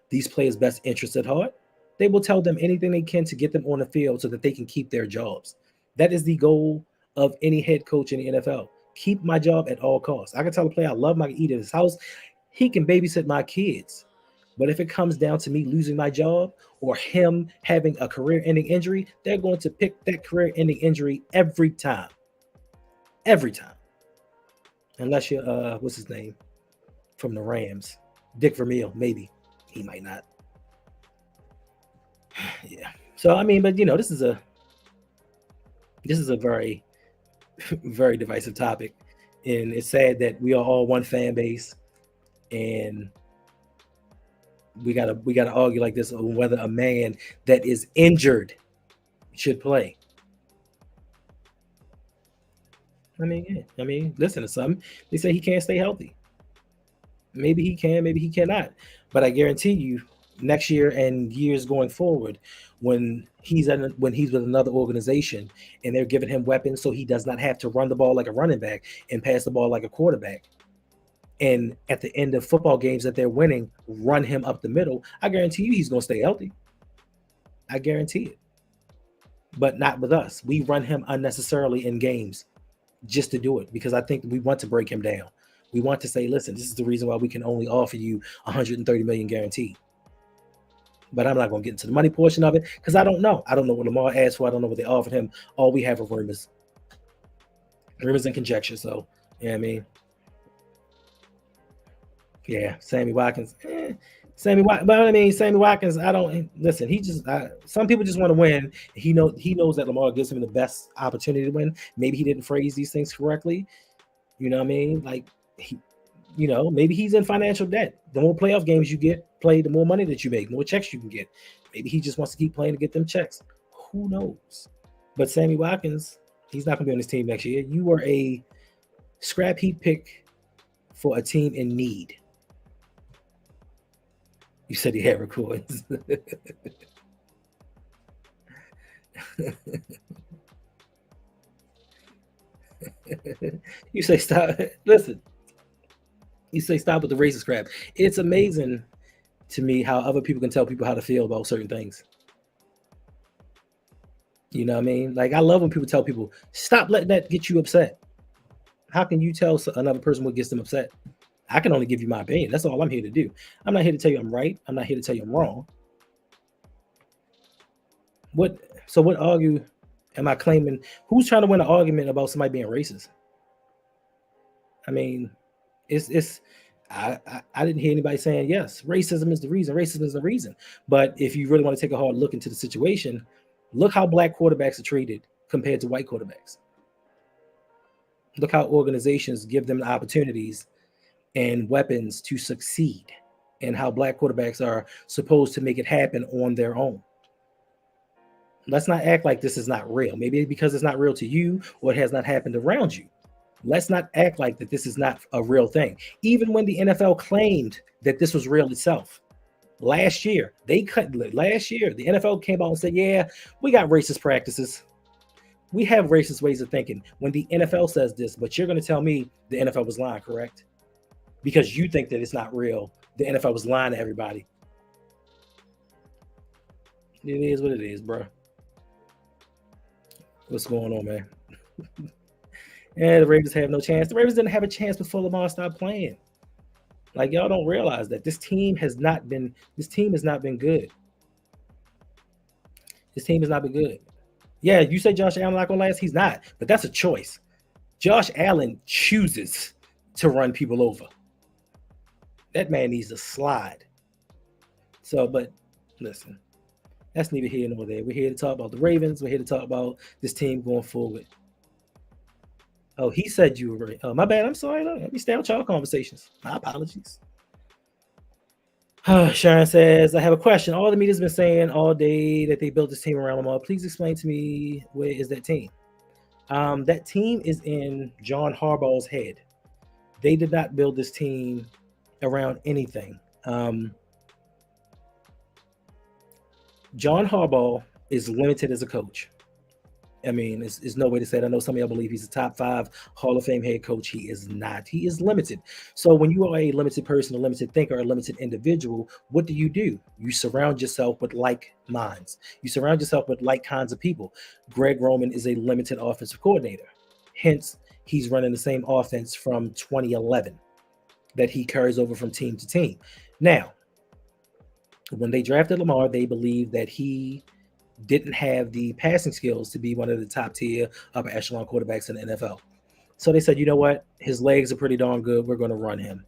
these players' best interests at heart. They will tell them anything they can to get them on the field so that they can keep their jobs. That is the goal of any head coach in the NFL. Keep my job at all costs. I can tell a player I love him, I can eat at his house. He can babysit my kids. But if it comes down to me losing my job or him having a career-ending injury, they're going to pick that career-ending injury every time. Every time. Unless you're, what's his name? From the Rams. Dick Vermeil, maybe. He might not. Yeah. So, I mean, but, this is a very, very divisive topic. And it's sad that we are all one fan base. And we gotta argue like this on whether a man that is injured should play. I mean, listen to something. They say he can't stay healthy. Maybe he can, maybe he cannot. But I guarantee you, next year and years going forward, when he's with another organization and they're giving him weapons so he does not have to run the ball like a running back and pass the ball like a quarterback, and at the end of football games that they're winning, run him up the middle, I guarantee you he's going to stay healthy. I guarantee it. But not with us. We run him unnecessarily in games just to do it because I think we want to break him down. We want to say, listen, this is the reason why we can only offer you $130 million guaranteed. But I'm not going to get into the money portion of it because I don't know. I don't know what Lamar asked for. I don't know what they offered him. All we have are rumors. Rumors and conjecture. So, you know what I mean? Yeah, Sammy Watkins. Sammy Watkins, I don't listen. Some people just want to win. He knows that Lamar gives him the best opportunity to win. Maybe he didn't phrase these things correctly. You know what I mean? Like maybe he's in financial debt. The more playoff games you get played, the more money that you make, more checks you can get. Maybe he just wants to keep playing to get them checks. Who knows? But Sammy Watkins, he's not going to be on this team next year. You were a scrap heap pick for a team in need. You said he had records. You say stop. Listen. You say stop with the racist crap. It's amazing to me how other people can tell people how to feel about certain things. You know what I mean? Like, I love when people tell people, stop letting that get you upset. How can you tell another person what gets them upset? I can only give you my opinion. That's all I'm here to do. I'm not here to tell you I'm right. I'm not here to tell you I'm wrong. What argue am I claiming? Who's trying to win an argument about somebody being racist? I mean, I didn't hear anybody saying, yes, racism is the reason. Racism is the reason. But if you really want to take a hard look into the situation, look how black quarterbacks are treated compared to white quarterbacks. Look how organizations give them the opportunities and weapons to succeed, and how black quarterbacks are supposed to make it happen on their own. Let's not act like this is not real. Maybe because it's not real to you or it has not happened around you. Let's not act like that this is not a real thing. Even when the NFL claimed that this was real itself. Last year, the NFL came out and said, yeah, we got racist practices. We have racist ways of thinking. When the NFL says this, but you're going to tell me the NFL was lying, correct? Because you think that it's not real. The NFL was lying to everybody. It is what it is, bro. What's going on, man? Yeah, the Ravens have no chance. The Ravens didn't have a chance before Lamar stopped playing. Like, y'all don't realize that this team has not been good. This team has not been good. Yeah, you say Josh Allen not gonna last? He's not, but that's a choice. Josh Allen chooses to run people over. That man needs to slide. So, but listen, that's neither here nor there. We're here to talk about the Ravens. We're here to talk about this team going forward. Oh, he said you were right. Oh, my bad. I'm sorry. Let me stay out y'all conversations. My apologies. Sharon says, I have a question. All the media's been saying all day that they built this team around Lamar. Please explain to me, where is that team? That team is in John Harbaugh's head. They did not build this team around anything. John Harbaugh is limited as a coach. I mean, it's no way to say it. I know some of y'all believe he's a top 5 Hall of Fame head coach. He is not. He is limited. So when you are a limited person, a limited thinker, a limited individual, what do? You surround yourself with like minds. You surround yourself with like kinds of people. Greg Roman is a limited offensive coordinator. Hence, he's running the same offense from 2011 that he carries over from team to team. Now, when they drafted Lamar, they believed that he didn't have the passing skills to be one of the top tier upper echelon quarterbacks in the NFL. So they said, you know what? His legs are pretty darn good. We're going to run him.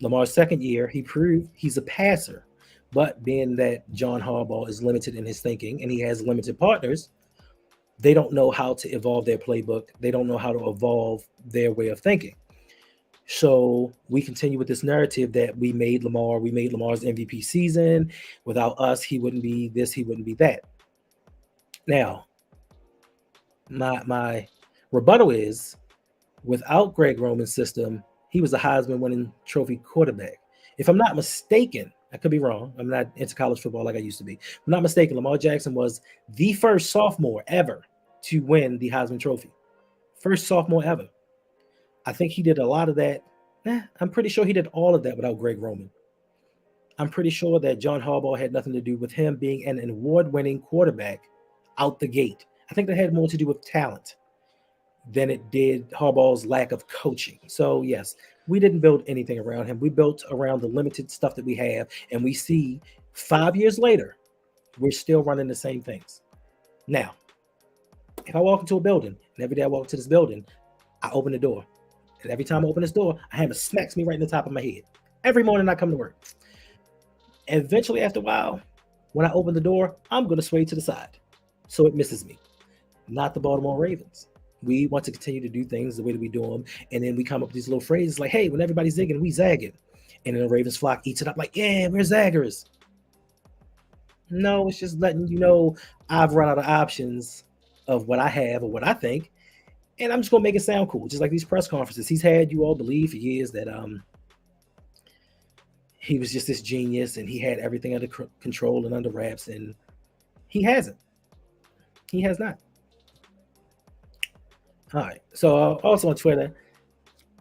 Lamar's second year, he proved he's a passer. But being that John Harbaugh is limited in his thinking and he has limited partners, they don't know how to evolve their playbook. They don't know how to evolve their way of thinking. So we continue with this narrative that we made Lamar's MVP season. Without us, he wouldn't be this, he wouldn't be that. Now, my rebuttal is, without Greg Roman's system, he was a Heisman winning trophy quarterback. If I'm not mistaken, I could be wrong. I'm not into college football like I used to be. If I'm not mistaken, Lamar Jackson was the first sophomore ever to win the Heisman Trophy. First sophomore ever. I think he did a lot of that. I'm pretty sure he did all of that without Greg Roman. I'm pretty sure that John Harbaugh had nothing to do with him being an award-winning quarterback out the gate. I think that had more to do with talent than it did Harbaugh's lack of coaching. So yes, we didn't build anything around him. We built around the limited stuff that we have, and we see 5 years later, we're still running the same things. Now, if I walk into a building, and every day I walk into this building, I open the door. And every time I open this door, a hammer smacks me right in the top of my head. Every morning I come to work. And eventually, after a while, when I open the door, I'm going to sway to the side. So it misses me. Not the Baltimore Ravens. We want to continue to do things the way that we do them. And then we come up with these little phrases like, hey, when everybody's zigging, we zagging. And then the Ravens flock eats it up like, yeah, we're zaggers. No, it's just letting you know I've run out of options of what I have or what I think. And I'm just going to make it sound cool. Just like these press conferences. He's had you all believe for years that he was just this genius and he had everything under control and under wraps. And he hasn't. He has not. All right. So also on Twitter,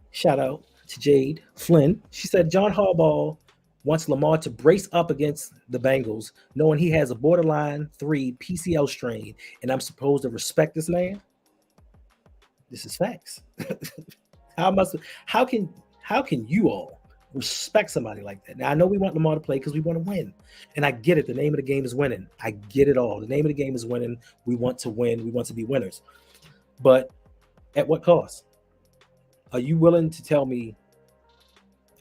shout out to Jade Flynn. She said John Harbaugh wants Lamar to brace up against the Bengals, knowing he has a borderline 3 PCL strain, and I'm supposed to respect this man. This is facts. How can you all respect somebody like that? Now I know we want Lamar to play because we want to win, and I get it. The name of the game is winning. I get it all. The name of the game is winning. We want to win. We want to be winners, but at what cost? Are you willing to tell me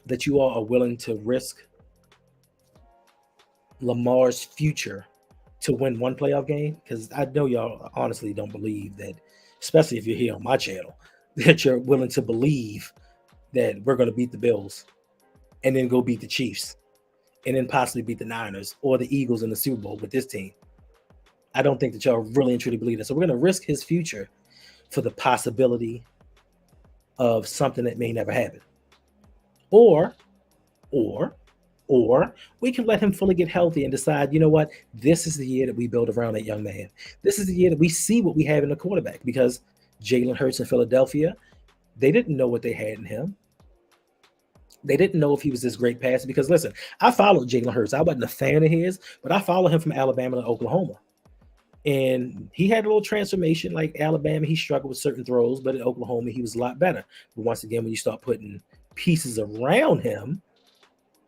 that you all are willing to risk Lamar's future to win one playoff game? Because I know y'all honestly don't believe that, especially if you're here on my channel, that you're willing to believe that we're going to beat the Bills and then go beat the Chiefs and then possibly beat the Niners or the Eagles in the Super Bowl with this team. I don't think that y'all really and truly believe that. So we're going to risk his future for the possibility of something that may never happen. Or we can let him fully get healthy and decide, you know what, this is the year that we build around that young man. This is the year that we see what we have in the quarterback, because Jalen Hurts in Philadelphia, they didn't know what they had in him. They didn't know if he was this great passer, because listen, I followed Jalen Hurts. I wasn't a fan of his, but I followed him from Alabama to Oklahoma. And he had a little transformation. Like Alabama, he struggled with certain throws, but at Oklahoma, he was a lot better. But once again, when you start putting pieces around him,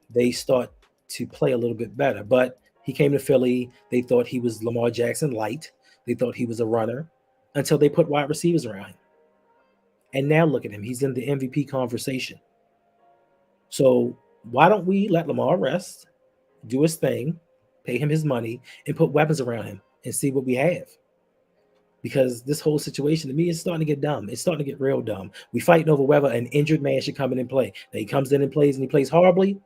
they start to play a little bit better. But he came to Philly. They thought he was Lamar Jackson light. They thought he was a runner until they put wide receivers around him. And now look at him. He's in the MVP conversation. So why don't we let Lamar rest, do his thing, pay him his money, and put weapons around him and see what we have? Because this whole situation to me is starting to get dumb. It's starting to get real dumb. We fighting over whether an injured man should come in and play. Now he comes in and plays he plays horribly.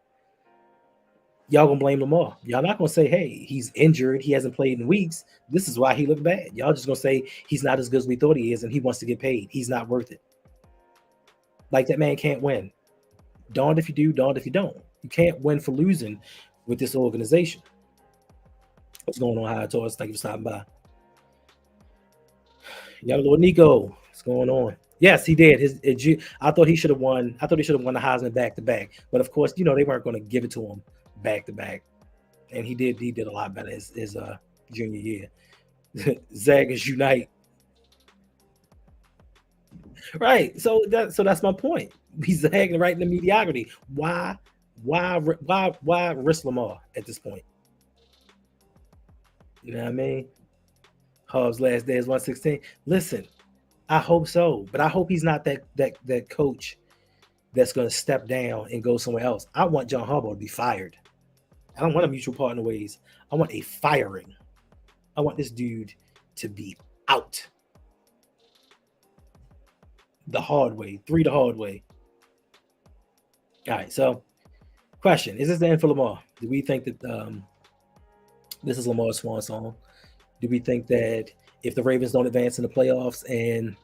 y'all gonna blame Lamar. Y'all not gonna say, hey, he's injured, he hasn't played in weeks. This is why he looked bad. Y'all just gonna say he's not as good as we thought he is, and he wants to get paid. He's not worth it. Like that man can't win. Darned if you do, darned if you don't. You can't win for losing with this organization. What's going on, High Tours? Thank you for stopping by. Young little Nico, what's going on? Yes, he did. I thought he should have won. I thought he should have won the Heisman back to back. But of course, they weren't going to give it to him back to back, and he did. He did a lot better his junior year. Zaggers unite. Right. So that's my point. He's zagging right in the mediocrity. Why risk Lamar at this point? You know what I mean? Hub's last day is 116. Listen, I hope so, but I hope he's not that coach that's going to step down and go somewhere else. I want John Harbaugh to be fired. I don't want a mutual partner ways. I want a firing. I want this dude to be out the hard way, the hard way. All right, so question: is this the end for Lamar? Do we think that this is Lamar's swan song? Do we think that if the Ravens don't advance in the playoffs and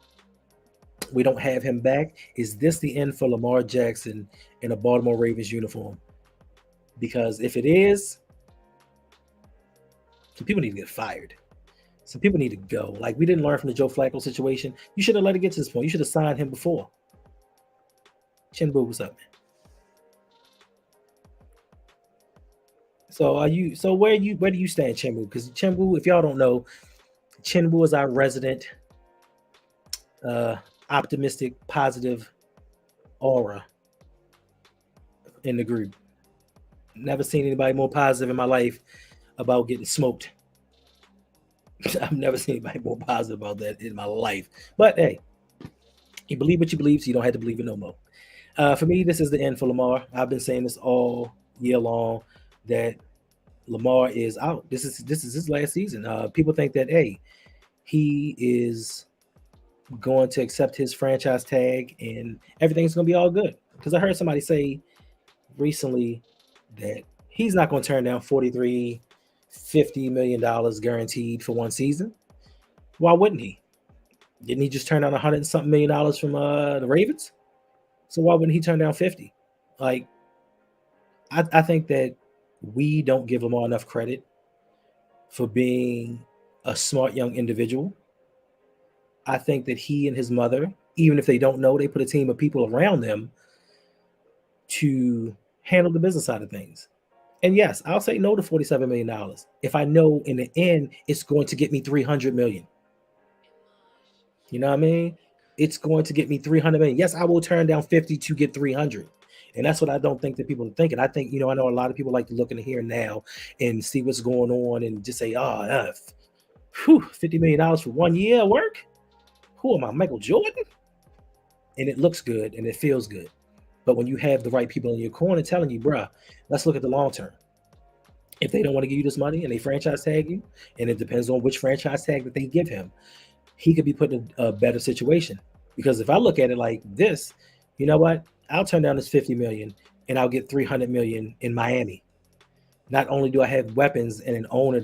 we don't have him back, is this the end for Lamar Jackson in a Baltimore Ravens uniform? Because if it is, some people need to get fired. Some people need to go. Like, we didn't learn from the Joe Flacco situation. You should have let it get to this point. You should have signed him before. Chinbu, what's up, man? So where do you stand, Chinbu? Because Chinbu, if y'all don't know, Chinbu is our resident optimistic, positive aura in the group. Never seen anybody more positive in my life about getting smoked. I've never seen anybody more positive about that in my life. But hey, you believe what you believe, so you don't have to believe it no more. For me, this is the end for Lamar. I've been saying this all year long that Lamar is out. This is his last season. People think that he is going to accept his franchise tag and everything's going to be all good. Because I heard somebody say recently that he's not going to turn down $50 million guaranteed for one season. Why wouldn't he? Didn't he just turn down $100 and something million from the Ravens? So why wouldn't he turn down 50? Like, I think that we don't give Lamar enough credit for being a smart young individual. I think that he and his mother, even if they don't know, they put a team of people around them to handle the business side of things. And yes, I'll say no to $47 million if I know in the end it's going to get me $300 million. You know what I mean? It's going to get me $300 million. Yes, I will turn down 50 to get 300. And that's what I don't think that people are thinking. I think, I know a lot of people like to look in the here and now and see what's going on and just say, $50 million for 1 year of work? Who am I, Michael Jordan? And it looks good and it feels good. But when you have the right people in your corner telling you, bruh, let's look at the long term. If they don't want to give you this money and they franchise tag you, and it depends on which franchise tag that they give him, he could be put in a better situation. Because if I look at it like this, you know what? I'll turn down this $50 million and I'll get $300 million in Miami. Not only do I have weapons and an owner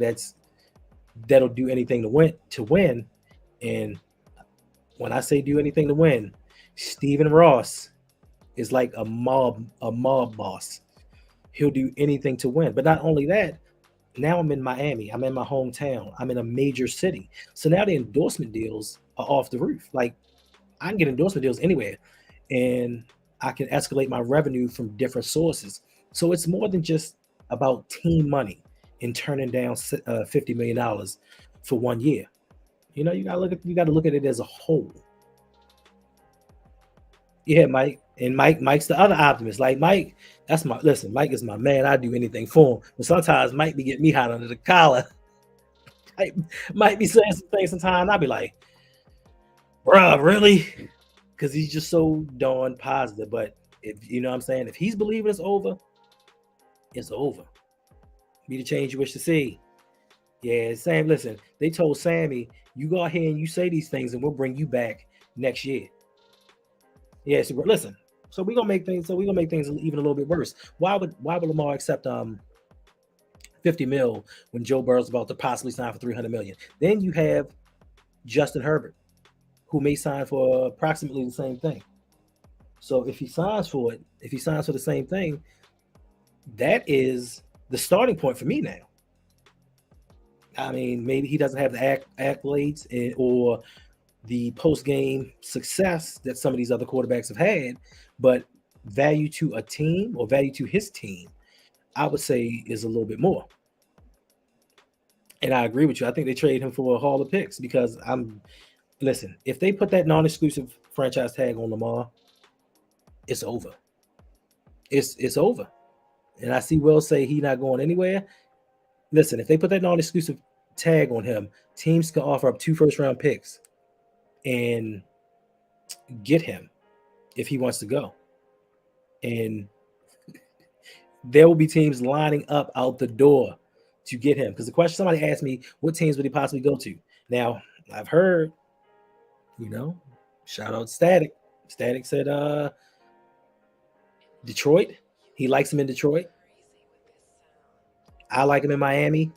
that'll do anything to win, and when I say do anything to win, Stephen Ross is like a mob boss. He'll do anything to win. But not only that, now I'm in Miami. I'm in my hometown. I'm in a major city. So now the endorsement deals are off the roof. Like, I can get endorsement deals anywhere, and I can escalate my revenue from different sources. So it's more than just about team money and turning down $50 million for 1 year. You got to look at it as a whole. Yeah, Mike. And Mike's the other optimist. Like, Mike, Mike is my man. I do anything for him. But sometimes Mike be getting me hot under the collar. Mike be saying some things sometimes. I'll be like, bruh, really? Because he's just so darn positive. But if you know what I'm saying, if he's believing it's over, it's over. Be the change you wish to see. Yeah, Sam, listen, they told Sammy, you go out here and you say these things and we'll bring you back next year. Yeah, so listen. So we're gonna make things even a little bit worse. Why would Lamar accept 50 mil when Joe Burrow's about to possibly sign for 300 million. Then you have Justin Herbert, who may sign for approximately the same thing. So if he signs for the same thing, that is the starting point for me now. I mean, maybe he doesn't have the accolades or the post-game success that some of these other quarterbacks have had, but value to a team or value to his team, I would say is a little bit more. And I agree with you. I think they trade him for a haul of picks because listen, if they put that non-exclusive franchise tag on Lamar, it's over. It's over. And I see Will say he's not going anywhere. Listen, if they put that non-exclusive tag on him, teams can offer up 2 first-round picks and get him if he wants to go. And there will be teams lining up out the door to get him. Because the question somebody asked me, what teams would he possibly go to? Now, I've heard, shout out Static. Static said Detroit. He likes him in Detroit. I like him in Miami.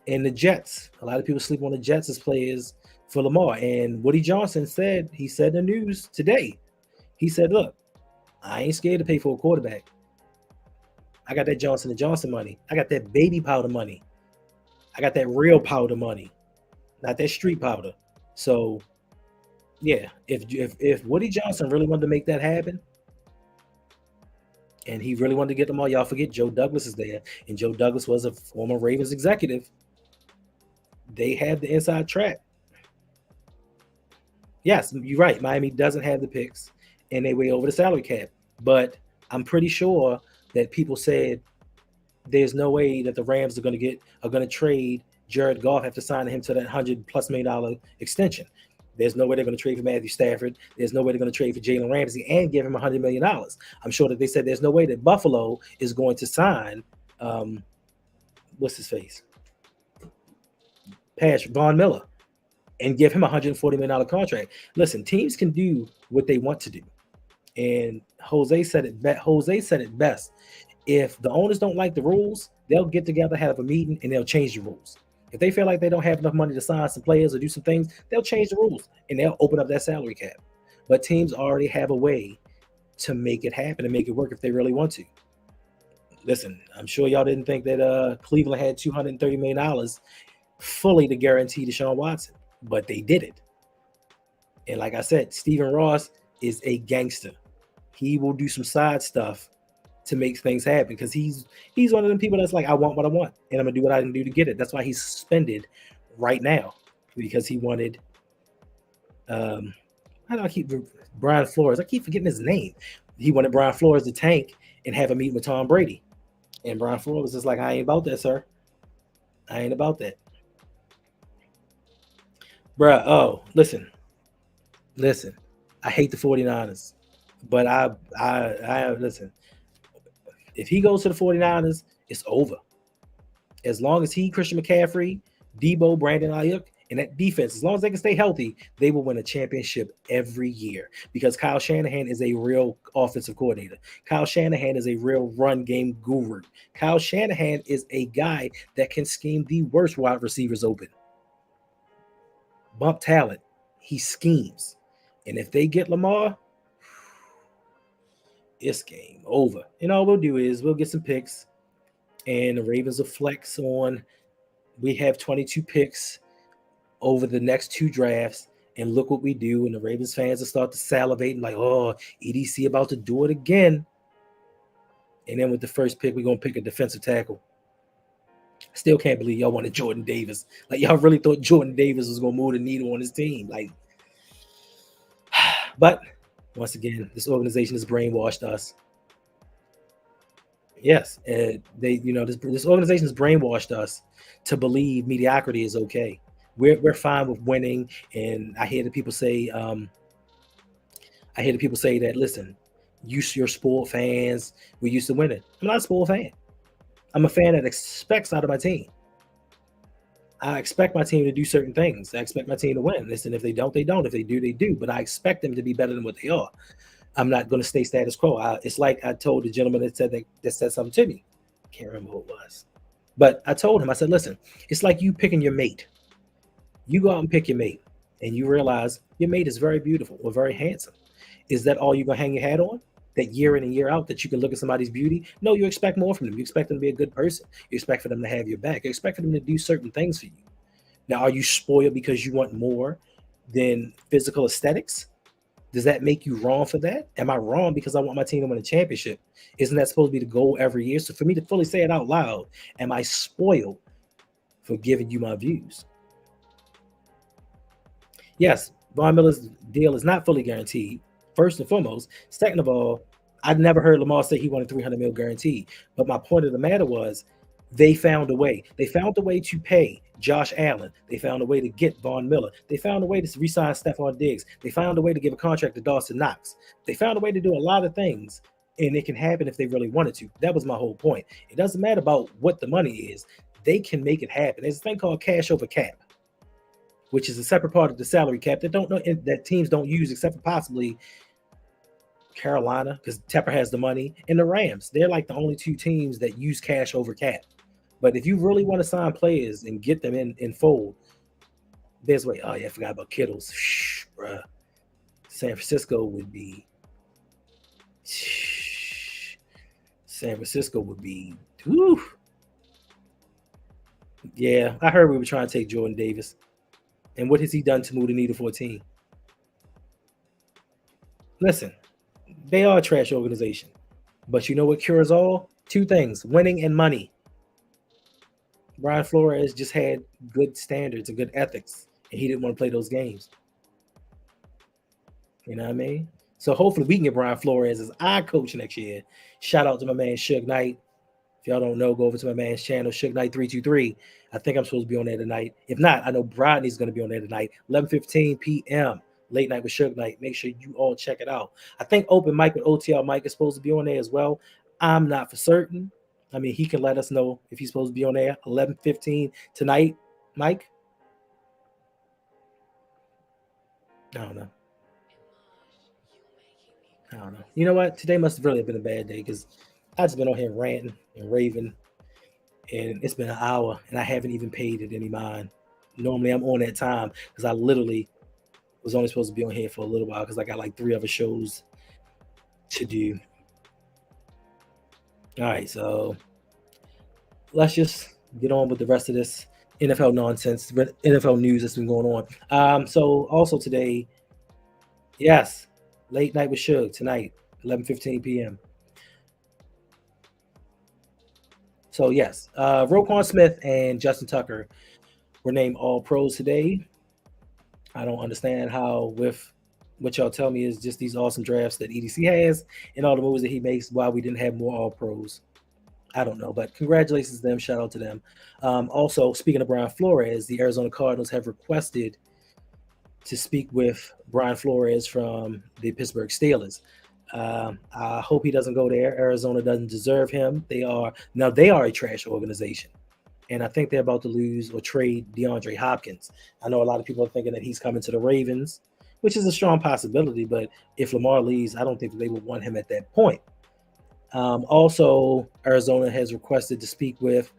And the Jets. A lot of people sleep on the Jets as players for Lamar. And Woody Johnson said, he said in the news today, he said, look, I ain't scared to pay for a quarterback. I got that Johnson & Johnson money. I got that baby powder money. I got that real powder money, not that street powder. So, yeah, if Woody Johnson really wanted to make that happen, and he really wanted to get them all, y'all forget Joe Douglas is there, and Joe Douglas was a former Ravens executive. They have the inside track. Yes, you're right. Miami doesn't have the picks, and they way over the salary cap. But I'm pretty sure that people said there's no way that the Rams are going to trade Jared Goff after signing him to that $100+ million extension. There's no way they're going to trade for Matthew Stafford. There's no way they're going to trade for Jalen Ramsey and give him $100 million. I'm sure that they said there's no way that Buffalo is going to sign, what's his face? Von Miller and give him a $140 million contract. Listen, teams can do what they want to do. And Jose said it best. If the owners don't like the rules, they'll get together, have a meeting, and they'll change the rules. If they feel like they don't have enough money to sign some players or do some things, they'll change the rules and they'll open up that salary cap. But teams already have a way to make it happen and make it work if they really want to. Listen, I'm sure y'all didn't think that Cleveland had $230 million fully to guarantee Deshaun Watson, but they did it. And like I said, Stephen Ross is a gangster. He will do some side stuff to make things happen because he's one of them people that's like, I want what I want, and I'm gonna do what I can do to get it. That's why he's suspended right now, because he wanted how do I keep Brian Flores? I keep forgetting his name. He wanted Brian Flores to tank and have a meeting with Tom Brady. And Brian Flores was just like, I ain't about that, sir. I ain't about that. Bruh, oh, listen. I hate the 49ers. But I listen. If he goes to the 49ers, it's over. As long as Christian McCaffrey, Debo, Brandon Ayuk, and that defense, as long as they can stay healthy, they will win a championship every year because Kyle Shanahan is a real offensive coordinator. Kyle Shanahan is a real run game guru. Kyle Shanahan is a guy that can scheme the worst wide receivers open. Bump talent. He schemes. And if they get Lamar, it's game over. And all we'll do is we'll get some picks, and the Ravens will flex on. We have 22 picks over the next 2 drafts, and look what we do. And the Ravens fans will start to salivate and like, oh, EDC about to do it again. And then with the first pick, we're going to pick a defensive tackle. Still can't believe y'all wanted Jordan Davis. Like, y'all really thought Jordan Davis was going to move the needle on his team. Like, but once again, this organization has brainwashed us. Yes, this organization has brainwashed us to believe mediocrity is okay. We're fine with winning, and I hear the people say, that listen, you're spoiled fans. We're used to winning. I'm not a spoiled fan. I'm a fan that expects out of my team. I expect my team to do certain things. I expect my team to win. Listen, if they don't, they don't. If they do, they do. But I expect them to be better than what they are. I'm not going to stay status quo. It's like I told the gentleman that said something to me. I can't remember who it was. But I told him, I said, listen, it's like you picking your mate. You go out and pick your mate, and you realize your mate is very beautiful or very handsome. Is that all you're gonna hang your hat on? That year in and year out, that you can look at somebody's beauty? No, you expect more from them. You expect them to be a good person. You expect for them to have your back. You expect for them to do certain things for you. Now, are you spoiled because you want more than physical aesthetics? Does that make you wrong for that? Am I wrong because I want my team to win a championship? Isn't that supposed to be the goal every year? So for me to fully say it out loud, am I spoiled for giving you my views? Yes, Von Miller's deal is not fully guaranteed, first and foremost. Second of all, I never heard Lamar say he wanted 300 mil guaranteed. But my point of the matter was they found a way. They found a way to pay Josh Allen. They found a way to get Von Miller. They found a way to re-sign Stephon Diggs. They found a way to give a contract to Dawson Knox. They found a way to do a lot of things, and it can happen if they really wanted to. That was my whole point. It doesn't matter about what the money is. They can make it happen. There's a thing called cash over cap, which is a separate part of the salary cap that don't know that teams don't use except for possibly Carolina, because Tepper has the money, and the Rams. They're like the only two teams that use cash over cap. But if you really want to sign players and get them in fold, there's way. Oh yeah, I forgot about Kittles. Shh, bruh. San Francisco would be. San Francisco would be. Whew. Yeah, I heard we were trying to take Jordan Davis. And what has he done to move the needle for a team? Listen, they are a trash organization. But you know what cures all? Two things: winning and money. Brian Flores just had good standards and good ethics, and he didn't want to play those games. You know what I mean? So hopefully we can get Brian Flores as our coach next year. Shout out to my man Suge Knight. If y'all don't know, go over to my man's channel, Suge Knight 323. I think I'm supposed to be on there tonight. If not, I know Brodney's going to be on there tonight, 11:15 p.m. Late night with Suge Knight. Make sure you all check it out. I think Open Mic with OTL Mike is supposed to be on there as well. I'm not for certain. I mean, he can let us know if he's supposed to be on there 11:15 tonight. Mike? I don't know. I don't know. You know what? Today must have really been a bad day because I've just been on here ranting and raving, and it's been an hour, and I haven't even paid it any mind. Normally, I'm on that time because I literally was only supposed to be on here for a little while because I got like 3 other shows to do. All right, so let's just get on with the rest of this NFL nonsense, NFL news that's been going on. So also today, yes, late night with Suge tonight, 11:15 p.m. So yes, Roquan Smith and Justin Tucker were named All Pros today. I don't understand how, with what y'all tell me is just these awesome drafts that EDC has and all the moves that he makes, why we didn't have more All Pros. I don't know, but congratulations to them. Shout out to them. Also, speaking of Brian Flores, the Arizona Cardinals have requested to speak with Brian Flores from the Pittsburgh Steelers. I hope he doesn't go there. Arizona doesn't deserve him. They are a trash organization, and I think they're about to lose or trade DeAndre Hopkins. I know a lot of people are thinking that he's coming to the Ravens, which is a strong possibility. But if Lamar leaves, I don't think that they would want him at that point. Also, Arizona has requested to speak with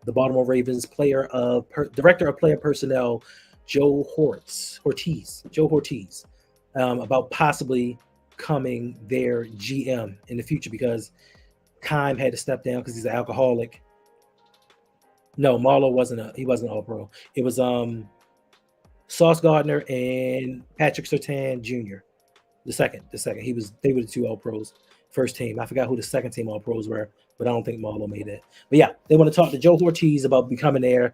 the Baltimore Ravens director of player personnel, Joe Hortiz, about possibly becoming their GM in the future because Kime had to step down because he's an alcoholic. No, Marlowe wasn't an All Pro. It was Sauce Gardner and Patrick Surtain Jr. The second. They were the 2 All Pros. First team. I forgot who the second team All Pros were, but I don't think Marlowe made that. But yeah, they want to talk to Joe Hortiz about becoming their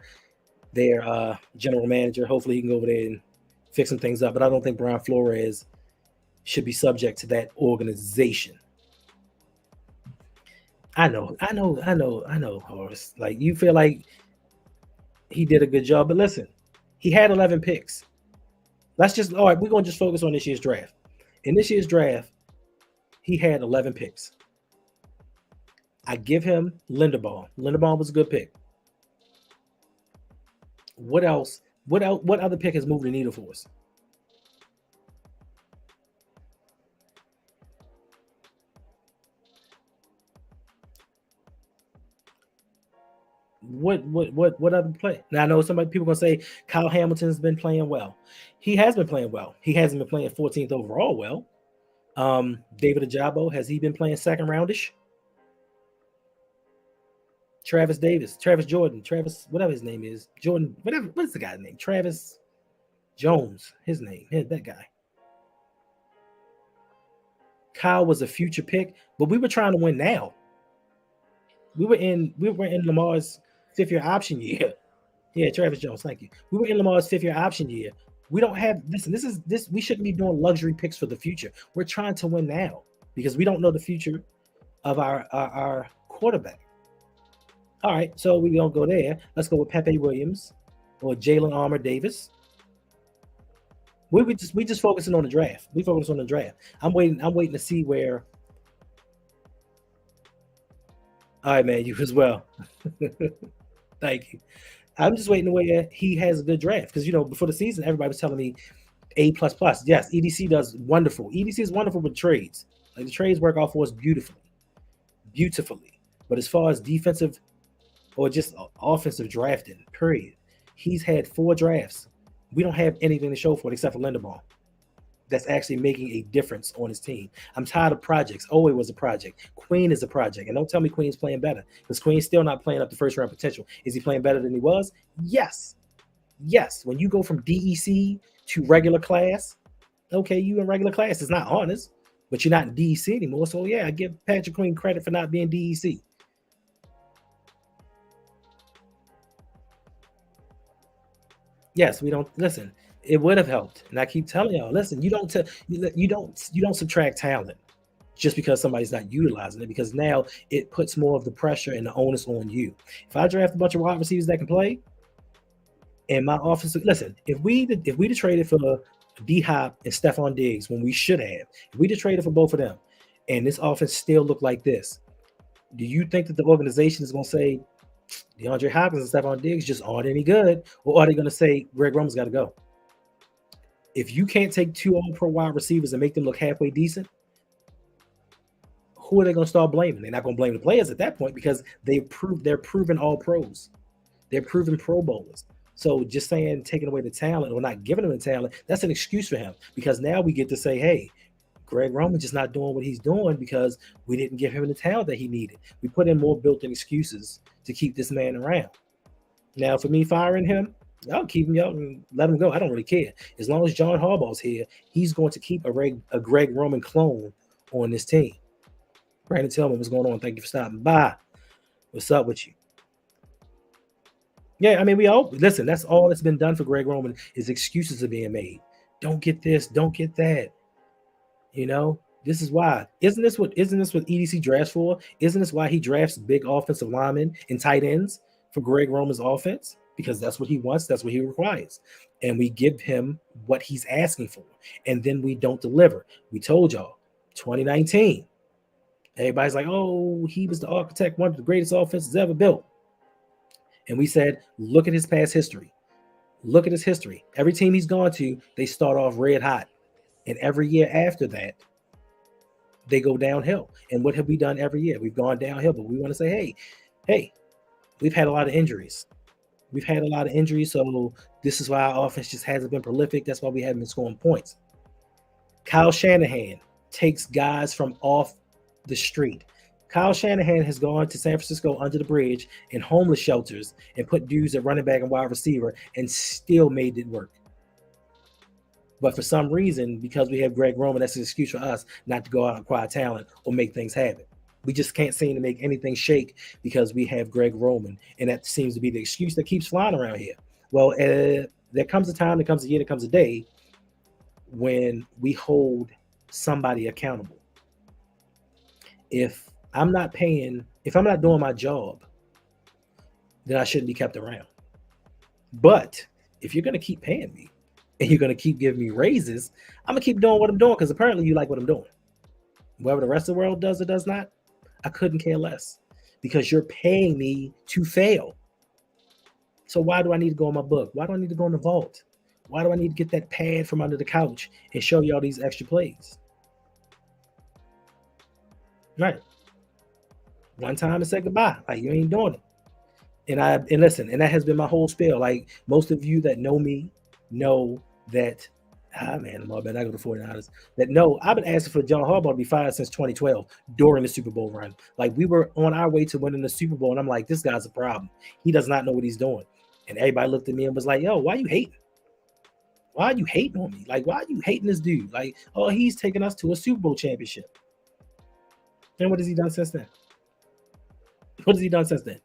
general manager. Hopefully he can go over there and fix some things up. But I don't think Brian Flores should be subject to that organization. I know, Horace. Like, you feel like he did a good job, but listen, he had 11 picks. We're going to just focus on this year's draft. In this year's draft, he had 11 picks. I give him Linderbaum. Linderbaum was a good pick. What else? What other pick has moved the needle for us? What other play? Now I know people gonna say Kyle Hamilton's been playing well. He has been playing well. He hasn't been playing 14th overall well. David Ajabo, has he been playing second roundish? Travis Jordan, whatever his name is, Jordan, whatever. What's the guy's name? Travis Jones, his name. That guy. Kyle was a future pick, but we were trying to win now. We were in Lamar's 5th-year option year. Yeah, Travis Jones, thank you. We were in Lamar's 5th-year option year. We don't have this. We shouldn't be doing luxury picks for the future. We're trying to win now because we don't know the future of our quarterback. All right, so we don't go there. Let's go with Pepe Williams or Jalen Armour Davis. We just focusing on the draft. We focus on the draft. I'm waiting to see where. All right, man, you as well. Thank you. I'm just waiting to where he has a good draft because before the season, everybody was telling me A++. Yes, EDC does wonderful. EDC is wonderful with trades. Like the trades work out for us beautifully. But as far as defensive or just offensive drafting, period, he's had 4 drafts. We don't have anything to show for it except for Linderbaum. That's actually making a difference on his team. I'm tired of projects. Owe was a project. Queen is a project. And don't tell me Queen's playing better because Queen's still not playing up to first round potential. Is he playing better than he was? Yes. When you go from DEC to regular class, okay, you in regular class. It's not honors, but you're not in DEC anymore. So, yeah, I give Patrick Queen credit for not being DEC. Yes, we don't listen. It would have helped, and I keep telling y'all, listen. You don't subtract talent just because somebody's not utilizing it, because now it puts more of the pressure and the onus on you. If I draft a bunch of wide receivers that can play, and my offense, listen, if we traded for D-Hop and Stephon Diggs when we should have, if we traded for both of them, and this offense still looked like this, do you think that the organization is going to say DeAndre Hopkins and Stephon Diggs just aren't any good, or are they going to say Greg Roman's got to go? If you can't take 2 all-pro wide receivers and make them look halfway decent, who are they going to start blaming? They're not going to blame the players at that point because they're proven all pros. They're proven Pro Bowlers. So just saying taking away the talent or not giving him the talent, that's an excuse for him because now we get to say, hey, Greg Roman's just not doing what he's doing because we didn't give him the talent that he needed. We put in more built-in excuses to keep this man around. Now, for me firing him, I'll keep him out and let him go. I don't really care. As long as John Harbaugh's here, he's going to keep a Greg Roman clone on this team. Brandon Tillman, what's going on? Thank you for stopping by. What's up with you? Yeah, I mean, listen, that's all that's been done for Greg Roman is excuses are being made. Don't get this, don't get that. This is why. Isn't this what EDC drafts for? Isn't this why he drafts big offensive linemen and tight ends for Greg Roman's offense? Because that's what he wants, that's what he requires. And we give him what he's asking for. And then we don't deliver. We told y'all, 2019, everybody's like, oh, he was the architect, one of the greatest offenses ever built. And we said, look at his past history. Look at his history. Every team he's gone to, they start off red hot. And every year after that, they go downhill. And what have we done every year? We've gone downhill, but we want to say, hey, we've had a lot of injuries. So this is why our offense just hasn't been prolific. That's why we haven't been scoring points. Kyle Shanahan takes guys from off the street. Kyle Shanahan has gone to San Francisco under the bridge in homeless shelters and put dudes at running back and wide receiver and still made it work. But for some reason, because we have Greg Roman, that's an excuse for us not to go out and acquire talent or make things happen. We just can't seem to make anything shake because we have Greg Roman, and that seems to be the excuse that keeps flying around here. Well, there comes a time, there comes a year, there comes a day when we hold somebody accountable. If I'm not doing my job, then I shouldn't be kept around. But if you're going to keep paying me and you're going to keep giving me raises, I'm going to keep doing what I'm doing because apparently you like what I'm doing. Whether the rest of the world does or does not, I couldn't care less because you're paying me to fail. So why do I need to go in my book? Why do I need to go in the vault? Why do I need to get that pad from under the couch and show you all these extra plays? Right. One time and say goodbye. Like you ain't doing it. And listen, and that has been my whole spiel. Like most of you that know me know that man, I'm all bad. I go to 49ers. That no, I've been asking for John Harbaugh to be fired since 2012 during the Super Bowl run. Like we were on our way to winning the Super Bowl, and I'm like, this guy's a problem. He does not know what he's doing. And everybody looked at me and was like, yo, why you hating? Why are you hating on me? Like, why are you hating this dude? Like, oh, he's taking us to a Super Bowl championship. And what has he done since then? What has he done since then?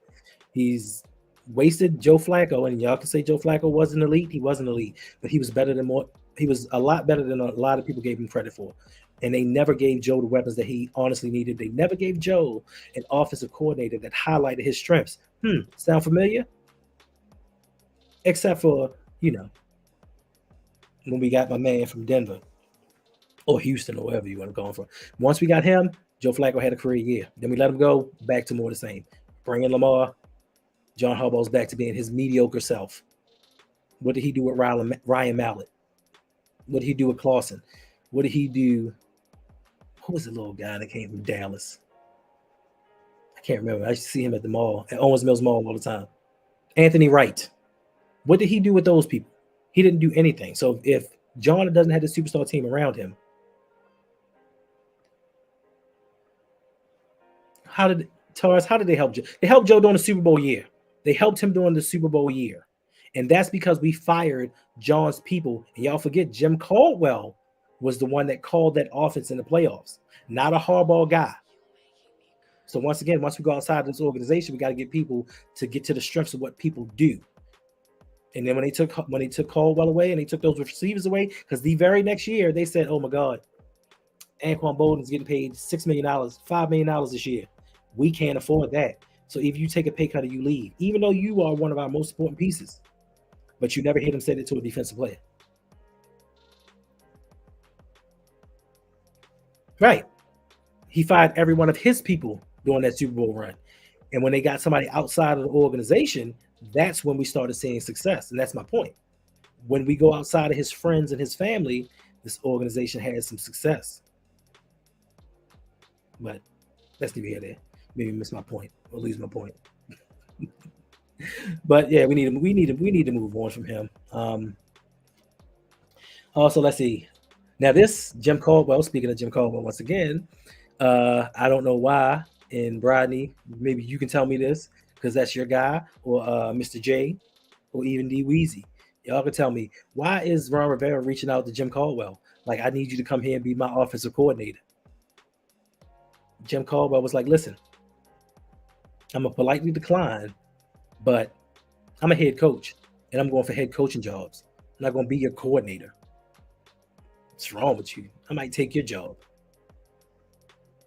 He's wasted Joe Flacco, and y'all can say Joe Flacco wasn't elite. He wasn't elite, but he was better than more. He was a lot better than a lot of people gave him credit for. And they never gave Joe the weapons that he honestly needed. They never gave Joe an offensive coordinator that highlighted his strengths. Sound familiar? Except for, when we got my man from Denver or Houston or wherever you want to go from. Once we got him, Joe Flacco had a career year. Then we let him go, back to more the same. Bring in Lamar. John Harbaugh's back to being his mediocre self. What did he do with Ryan Mallett? What did he do with Clausen? What did he do? Who was the little guy that came from Dallas? I can't remember. I used to see him at the mall, at Owens Mills Mall all the time. Anthony Wright. What did he do with those people? He didn't do anything. So if John doesn't have the superstar team around him, how did they help Joe? They helped Joe during the Super Bowl year. They helped him during the Super Bowl year. And that's because we fired John's people. And y'all forget, Jim Caldwell was the one that called that offense in the playoffs, not a Harbaugh guy. So once again, once we go outside of this organization, we got to get people to get to the strengths of what people do. And then when they took Caldwell away and they took those receivers away, because the very next year they said, oh my God, Anquan Bolden's getting paid $6 million, $5 million this year. We can't afford that. So if you take a pay cut or you leave, even though you are one of our most important pieces, but you never hear them say it to a defensive player. Right. He fired every one of his people during that Super Bowl run. And when they got somebody outside of the organization, that's when we started seeing success. And that's my point. When we go outside of his friends and his family, this organization has some success. But let's leave it there. Maybe miss my point or lose my point. But yeah, we need to move on from him. Also, let's see. Now this Jim Caldwell, speaking of Jim Caldwell once again, I don't know why. And Brodney, maybe you can tell me this because that's your guy, or Mr. J, or even D Weezy. Y'all can tell me, why is Ron Rivera reaching out to Jim Caldwell? Like, I need you to come here and be my offensive coordinator. Jim Caldwell was like, listen, I'm going to politely decline, but I'm a head coach, and I'm going for head coaching jobs. I'm not going to be your coordinator. What's wrong with you? I might take your job.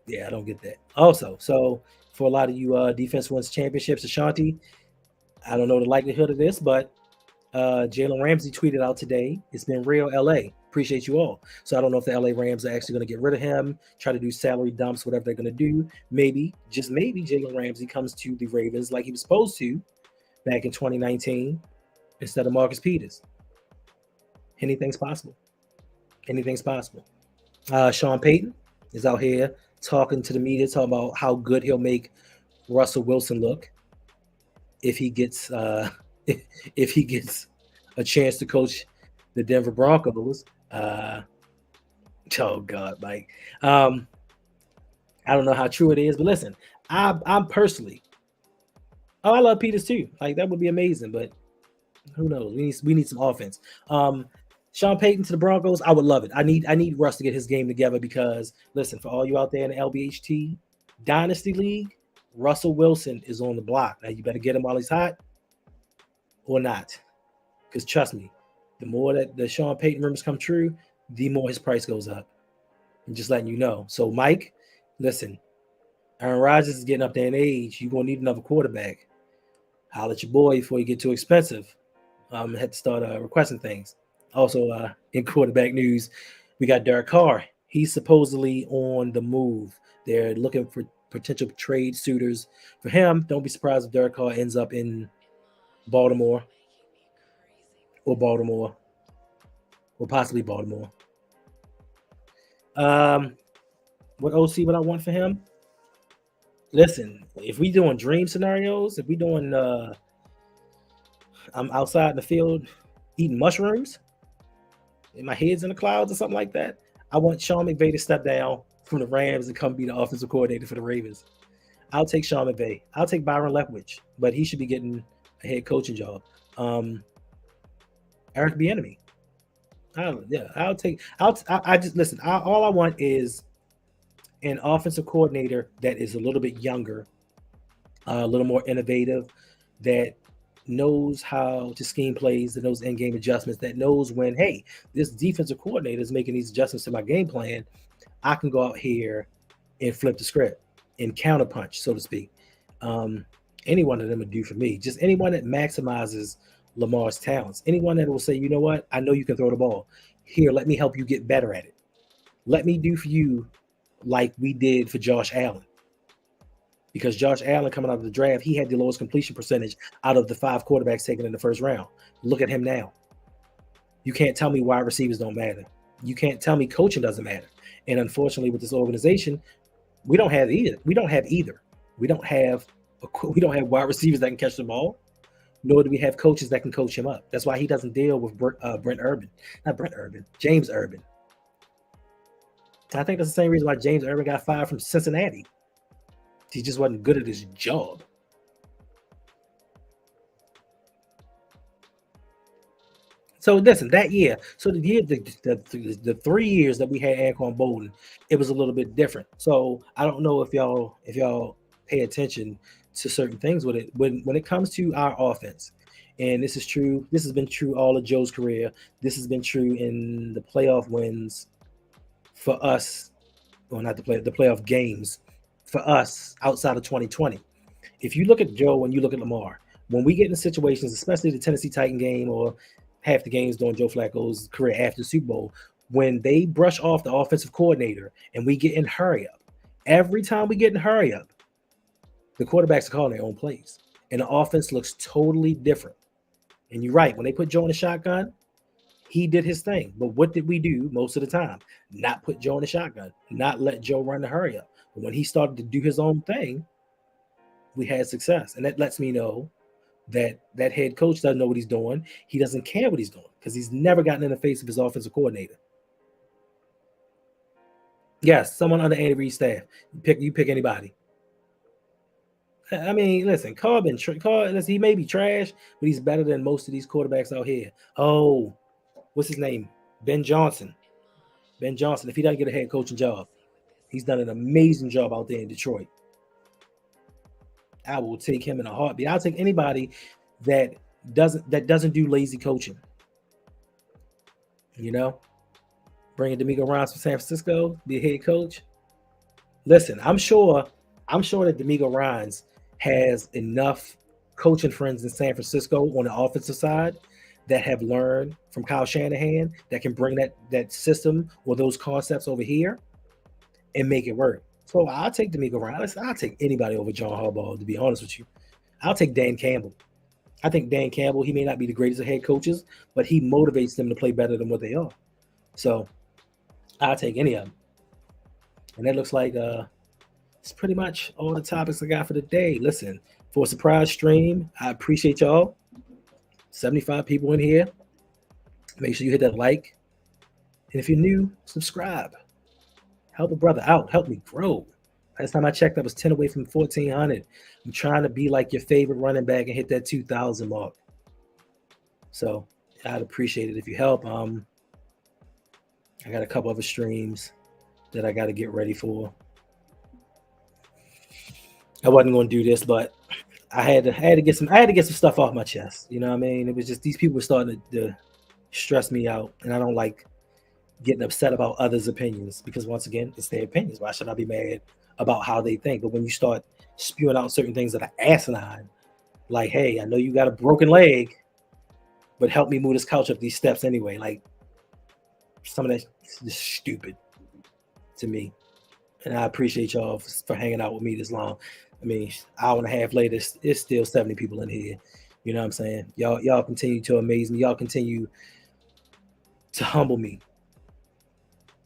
Yeah, I don't get that. Also, so for a lot of you defense wins championships, Ashanti, I don't know the likelihood of this, but Jalen Ramsey tweeted out today, it's been real, LA. Appreciate you all. So I don't know if the LA Rams are actually going to get rid of him, try to do salary dumps, whatever they're going to do. Maybe, just maybe, Jalen Ramsey comes to the Ravens like he was supposed to back in 2019 instead of Marcus Peters. Anything's possible. Anything's possible. Sean Payton is out here talking to the media, talking about how good he'll make Russell Wilson look if he gets if he gets a chance to coach the Denver Broncos. Oh God, Mike. I don't know how true it is, but listen, I'm personally. Oh, I love Peters too. Like, that would be amazing, but who knows? We need some offense. Sean Payton to the Broncos, I would love it. I need Russ to get his game together because, listen, for all you out there in the LBHT Dynasty League, Russell Wilson is on the block. Now, you better get him while he's hot or not. Because trust me, the more that the Sean Payton rumors come true, the more his price goes up. I'm just letting you know. So, Mike, listen, Aaron Rodgers is getting up there in age. You're going to need another quarterback. Holler at your boy before you get too expensive. I had to start requesting things. Also, in quarterback news, we got Derek Carr. He's supposedly on the move. They're looking for potential trade suitors for him. Don't be surprised if Derek Carr ends up in Baltimore or possibly Baltimore. What I want for him? Listen, if we doing dream scenarios, if we doing I'm outside in the field eating mushrooms and my head's in the clouds or something like that, I want Sean McVay to step down from the Rams and come be the offensive coordinator for the Ravens. I'll take Sean McVay. I'll take Byron Leftwich, but he should be getting a head coaching job. Eric Bieniemy. I'll take. I just listen. All I want is an offensive coordinator that is a little bit younger, a little more innovative, that knows how to scheme plays, that knows in-game adjustments, that knows when, hey, this defensive coordinator is making these adjustments to my game plan. I can go out here and flip the script and counterpunch, so to speak. Any one of them would do for me. Just anyone that maximizes Lamar's talents. Anyone that will say, you know what, I know you can throw the ball. Here, let me help you get better at it. Let me do for you like we did for Josh Allen. Because Josh Allen coming out of the draft, he had the lowest completion percentage out of the 5 quarterbacks taken in the first round. Look at him now. You can't tell me wide receivers don't matter. You can't tell me coaching doesn't matter. And unfortunately, with this organization, we don't have either. We don't have wide receivers that can catch the ball, nor do we have coaches that can coach him up. That's why he doesn't deal with James Urban. I think that's the same reason why James Urban got fired from Cincinnati. He just wasn't good at his job. So listen, that year, the 3 years that we had Anquan Bolden, it was a little bit different. So I don't know if y'all pay attention to certain things with it. When it comes to our offense, and this is true, this has been true all of Joe's career. This has been true in the playoff wins for us, well, not the playoff games for us outside of 2020. If you look at Joe and you look at Lamar, when we get in situations, especially the Tennessee Titan game or half the games during Joe Flacco's career after the Super Bowl, when they brush off the offensive coordinator and we get in hurry up, every time we get in hurry up, the quarterbacks are calling their own plays. And the offense looks totally different. And you're right, when they put Joe in the shotgun, he did his thing. But what did we do most of the time? Not put Joe in the shotgun, not let Joe run the hurry up. But when he started to do his own thing, we had success. And that lets me know that that head coach doesn't know what he's doing. He doesn't care what he's doing because he's never gotten in the face of his offensive coordinator. Yes, someone on the Andy Reid staff. You pick anybody. I mean, listen, Carr, he may be trash, but he's better than most of these quarterbacks out here. Oh, what's his name? Ben Johnson. Ben Johnson, if he doesn't get a head coaching job, he's done an amazing job out there in Detroit. I will take him in a heartbeat. I'll take anybody that doesn't do lazy coaching. You know, bringing D'Amico Ryans from San Francisco, be a head coach. Listen, I'm sure that D'Amico Ryans has enough coaching friends in San Francisco on the offensive side that have learned from Kyle Shanahan that can bring that system or those concepts over here and make it work. So I'll take D'Amico Ryans. I'll take anybody over John Harbaugh, to be honest with you. I'll take Dan Campbell. I think Dan Campbell, he may not be the greatest of head coaches, but he motivates them to play better than what they are. So I'll take any of them. And that looks like it's pretty much all the topics I got for the day. Listen, for a surprise stream, I appreciate y'all. 75 people in here. Make sure you hit that like. And if you're new, subscribe. Help a brother out. Help me grow. Last time I checked, I was 10 away from 1,400. I'm trying to be like your favorite running back and hit that 2,000 mark. So I'd appreciate it if you help. I got a couple other streams that I got to get ready for. I wasn't going to do this, but I had to get some stuff off my chest. You know what I mean? It was just these people were starting to stress me out, and I don't like getting upset about others' opinions because once again, it's their opinions. Why should I be mad about how they think? But when you start spewing out certain things that are asinine, like, hey, I know you got a broken leg, but help me move this couch up these steps anyway. Like, some of that's just stupid to me. And I appreciate y'all for hanging out with me this long. I mean, hour and a half later, it's still 70 people in here. You know what I'm saying? Y'all continue to amaze me. Y'all continue to humble me.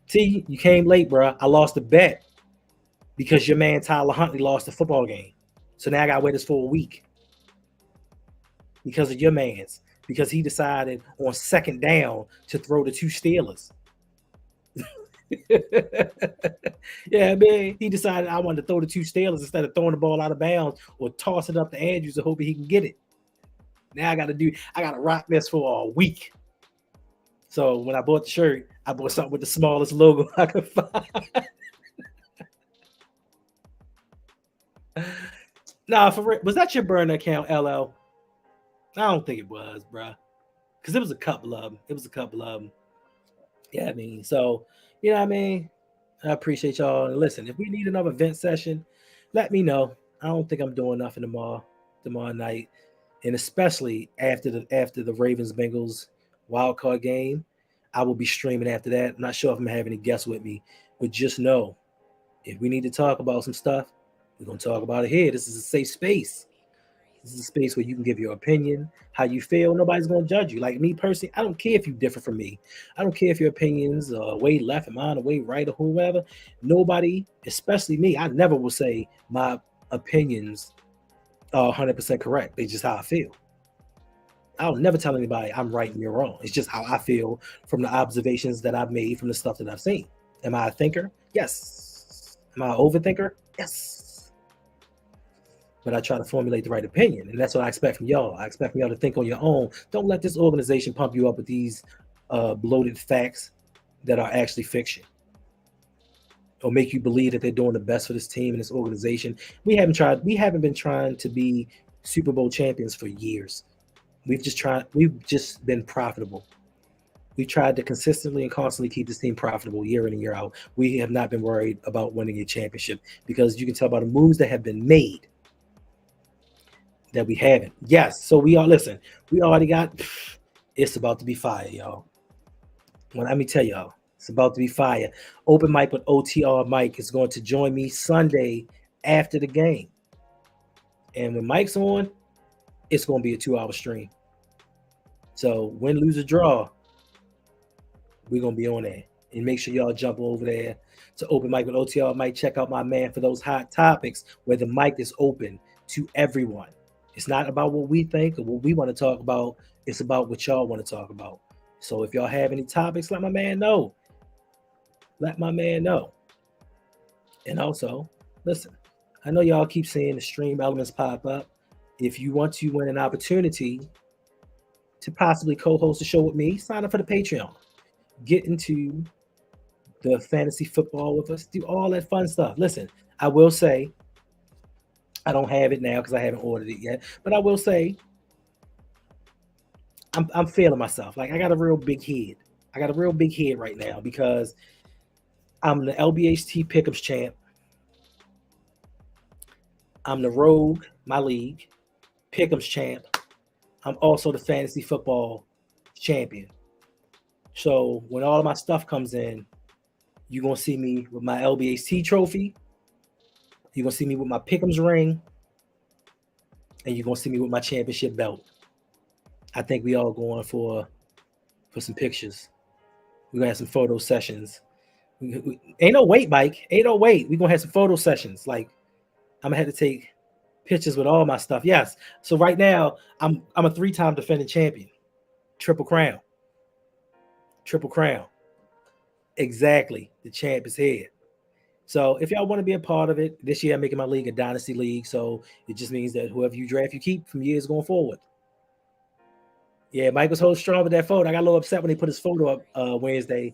See, you came late, bro. I lost a bet because your man Tyler Huntley lost the football game. So now I got to wait this for a week. because of your man's, because he decided on second down to throw the two Steelers. Yeah, man, he decided I wanted to throw the two Steelers instead of throwing the ball out of bounds or toss it up to Andrews and hoping he can get it. Now I gotta rock this for a week. So when I bought the shirt, I bought something with the smallest logo I could find. Nah, for real, was that your burner account, LL? I don't think it was, bruh. Because it was a couple of them. Yeah, I mean, so you know what I mean? I appreciate y'all. And listen, if we need another vent session, let me know. I don't think I'm doing nothing tomorrow night. And especially after the Ravens Bengals wild card game. I will be streaming after that. I'm not sure if I'm gonna have any guests with me, but just know if we need to talk about some stuff, we're gonna talk about it here. This is a safe space. This is a space where you can give your opinion, how you feel. Nobody's gonna judge you. Like me personally, I don't care if you differ from me. I don't care if your opinions are way left and mine are way right or whoever. Nobody, especially me, I never will say my opinions are 100% correct. They just how I feel. I'll never tell anybody I'm right and you're wrong. It's just how I feel from the observations that I've made from the stuff that I've seen. Am I a thinker? Yes. Am I an overthinker? Yes. But I try to formulate the right opinion, and that's what I expect from y'all. I expect from y'all to think on your own. Don't let this organization pump you up with these bloated facts that are actually fiction, or make you believe that they're doing the best for this team and this organization. We haven't been trying to be Super Bowl champions for years. We've just been profitable. We've tried to consistently and constantly keep this team profitable year in and year out. We have not been worried about winning a championship because you can tell by the moves that have been made that we haven't. Yes, so we already got, it's about to be fire, y'all. Well, let me tell y'all, it's about to be fire. Open mic with OTR Mike is going to join me Sunday after the game. And when Mike's on, it's going to be a 2-hour stream. So win, lose, or draw, we're going to be on there. And make sure y'all jump over there to Open Mic with OTR Mike. Check out my man for those hot topics where the mic is open to everyone. It's not about what we think or what we want to talk about. It's about what y'all want to talk about. So if y'all have any topics, let my man know. Let my man know. And also, listen, I know y'all keep seeing the stream elements pop up. If you want to win an opportunity to possibly co-host a show with me, sign up for the Patreon. Get into the fantasy football with us. Do all that fun stuff. Listen, I will say, I don't have it now because I haven't ordered it yet, but I will say, I'm feeling myself. Like I got a real big head. I got a real big head right now because I'm the LBHT Pickups champ. I'm the Rogue, my league, Pickups champ. I'm also the fantasy football champion. So when all of my stuff comes in, you're going to see me with my LBHT trophy. You're going to see me with my Pick'ems ring. And you're going to see me with my championship belt. I think we all going for some pictures. We're going to have some photo sessions. Ain't no wait, Mike. Ain't no wait. We're going to have some photo sessions. Like, I'm going to have to take pictures with all my stuff. Yes. So right now, I'm a 3-time defending champion. Triple crown. Exactly. The champ is here. So if y'all want to be a part of it, this year I'm making my league a dynasty league. So it just means that whoever you draft, you keep from years going forward. Yeah, Mike was holding strong with that photo. I got a little upset when he put his photo up Wednesday.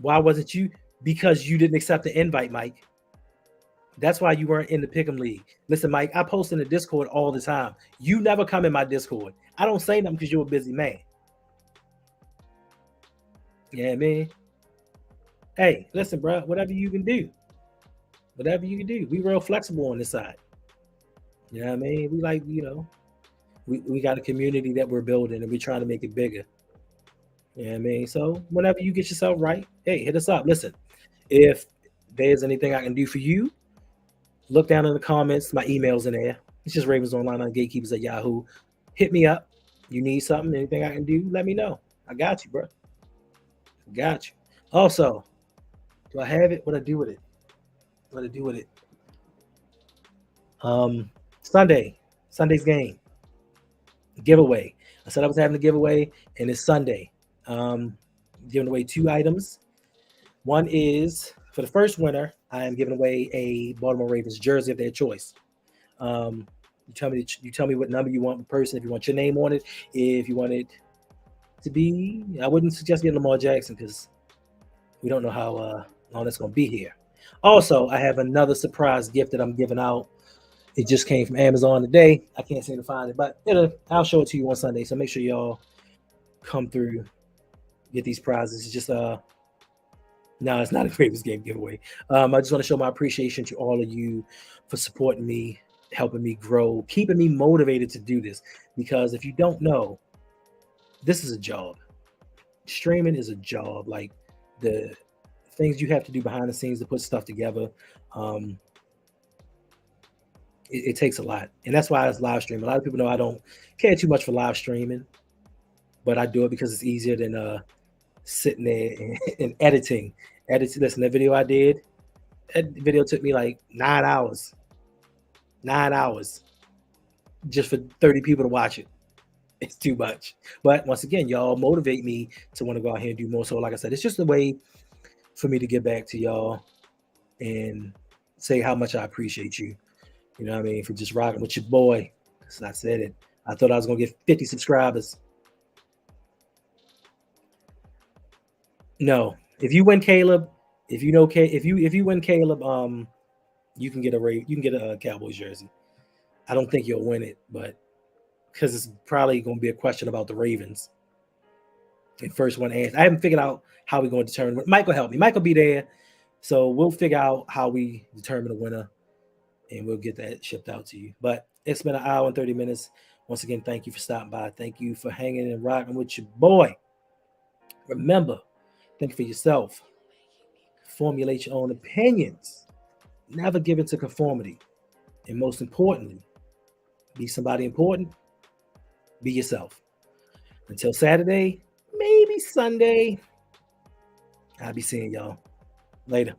Why wasn't you? Because you didn't accept the invite, Mike. That's why you weren't in the Pick'em League. Listen, Mike, I post in the Discord all the time. You never come in my Discord. I don't say nothing because you're a busy man. Yeah, man. Hey, listen, bro, whatever you can do. We real flexible on this side. You know what I mean? We like, we got a community that we're building and we're trying to make it bigger. You know what I mean? So whenever you get yourself right, hey, hit us up. Listen, if there's anything I can do for you, look down in the comments. My email's in there. It's just Rvnsonlinungatekprs at Yahoo. Hit me up. You need something, anything I can do, let me know. I got you, bro. Got you. Also, do I have it? What I do with it? Sunday's game giveaway. I said I was having a giveaway, and it's Sunday. Giving away 2 items. One is for the first winner. I am giving away a Baltimore Ravens jersey of their choice. You tell me what number you want per person. If you want your name on it, if you want it to be, I wouldn't suggest getting Lamar Jackson because we don't know how long it's going to be here. Also, I have another surprise gift that I'm giving out. It just came from Amazon today. I can't seem to find it, but I'll show it to you on Sunday. So make sure y'all come through, get these prizes. It's just no, it's not a Ravens game giveaway. I just want to show my appreciation to all of you for supporting me, helping me grow, keeping me motivated to do this. Because if you don't know, this is a job. Streaming is a job. Like the things you have to do behind the scenes to put stuff together. It takes a lot. And that's why I live stream. A lot of people know I don't care too much for live streaming, but I do it because it's easier than sitting there and editing. Listen, that video I did, that video took me like 9 hours. 9 hours just for 30 people to watch it. It's too much. But once again, y'all motivate me to want to go out here and do more. So like I said, it's just a way for me to get back to y'all and say how much I appreciate you. You know what I mean? For just rocking with your boy. So I said it. I thought I was going to get 50 subscribers. No. If you win Caleb, if you win Caleb, you can get a Cowboys jersey. I don't think you'll win it, but because it's probably going to be a question about the Ravens. And first one answer. I haven't figured out how we're going to determine. Mike will help me. Mike will be there. So we'll figure out how we determine the winner, and we'll get that shipped out to you. But it's been an hour and 30 minutes. Once again, thank you for stopping by. Thank you for hanging and rocking with your boy. Remember, think for yourself. Formulate your own opinions. Never give in to conformity. And most importantly, be somebody important. Be yourself. Until Saturday, maybe Sunday, I'll be seeing y'all. Later.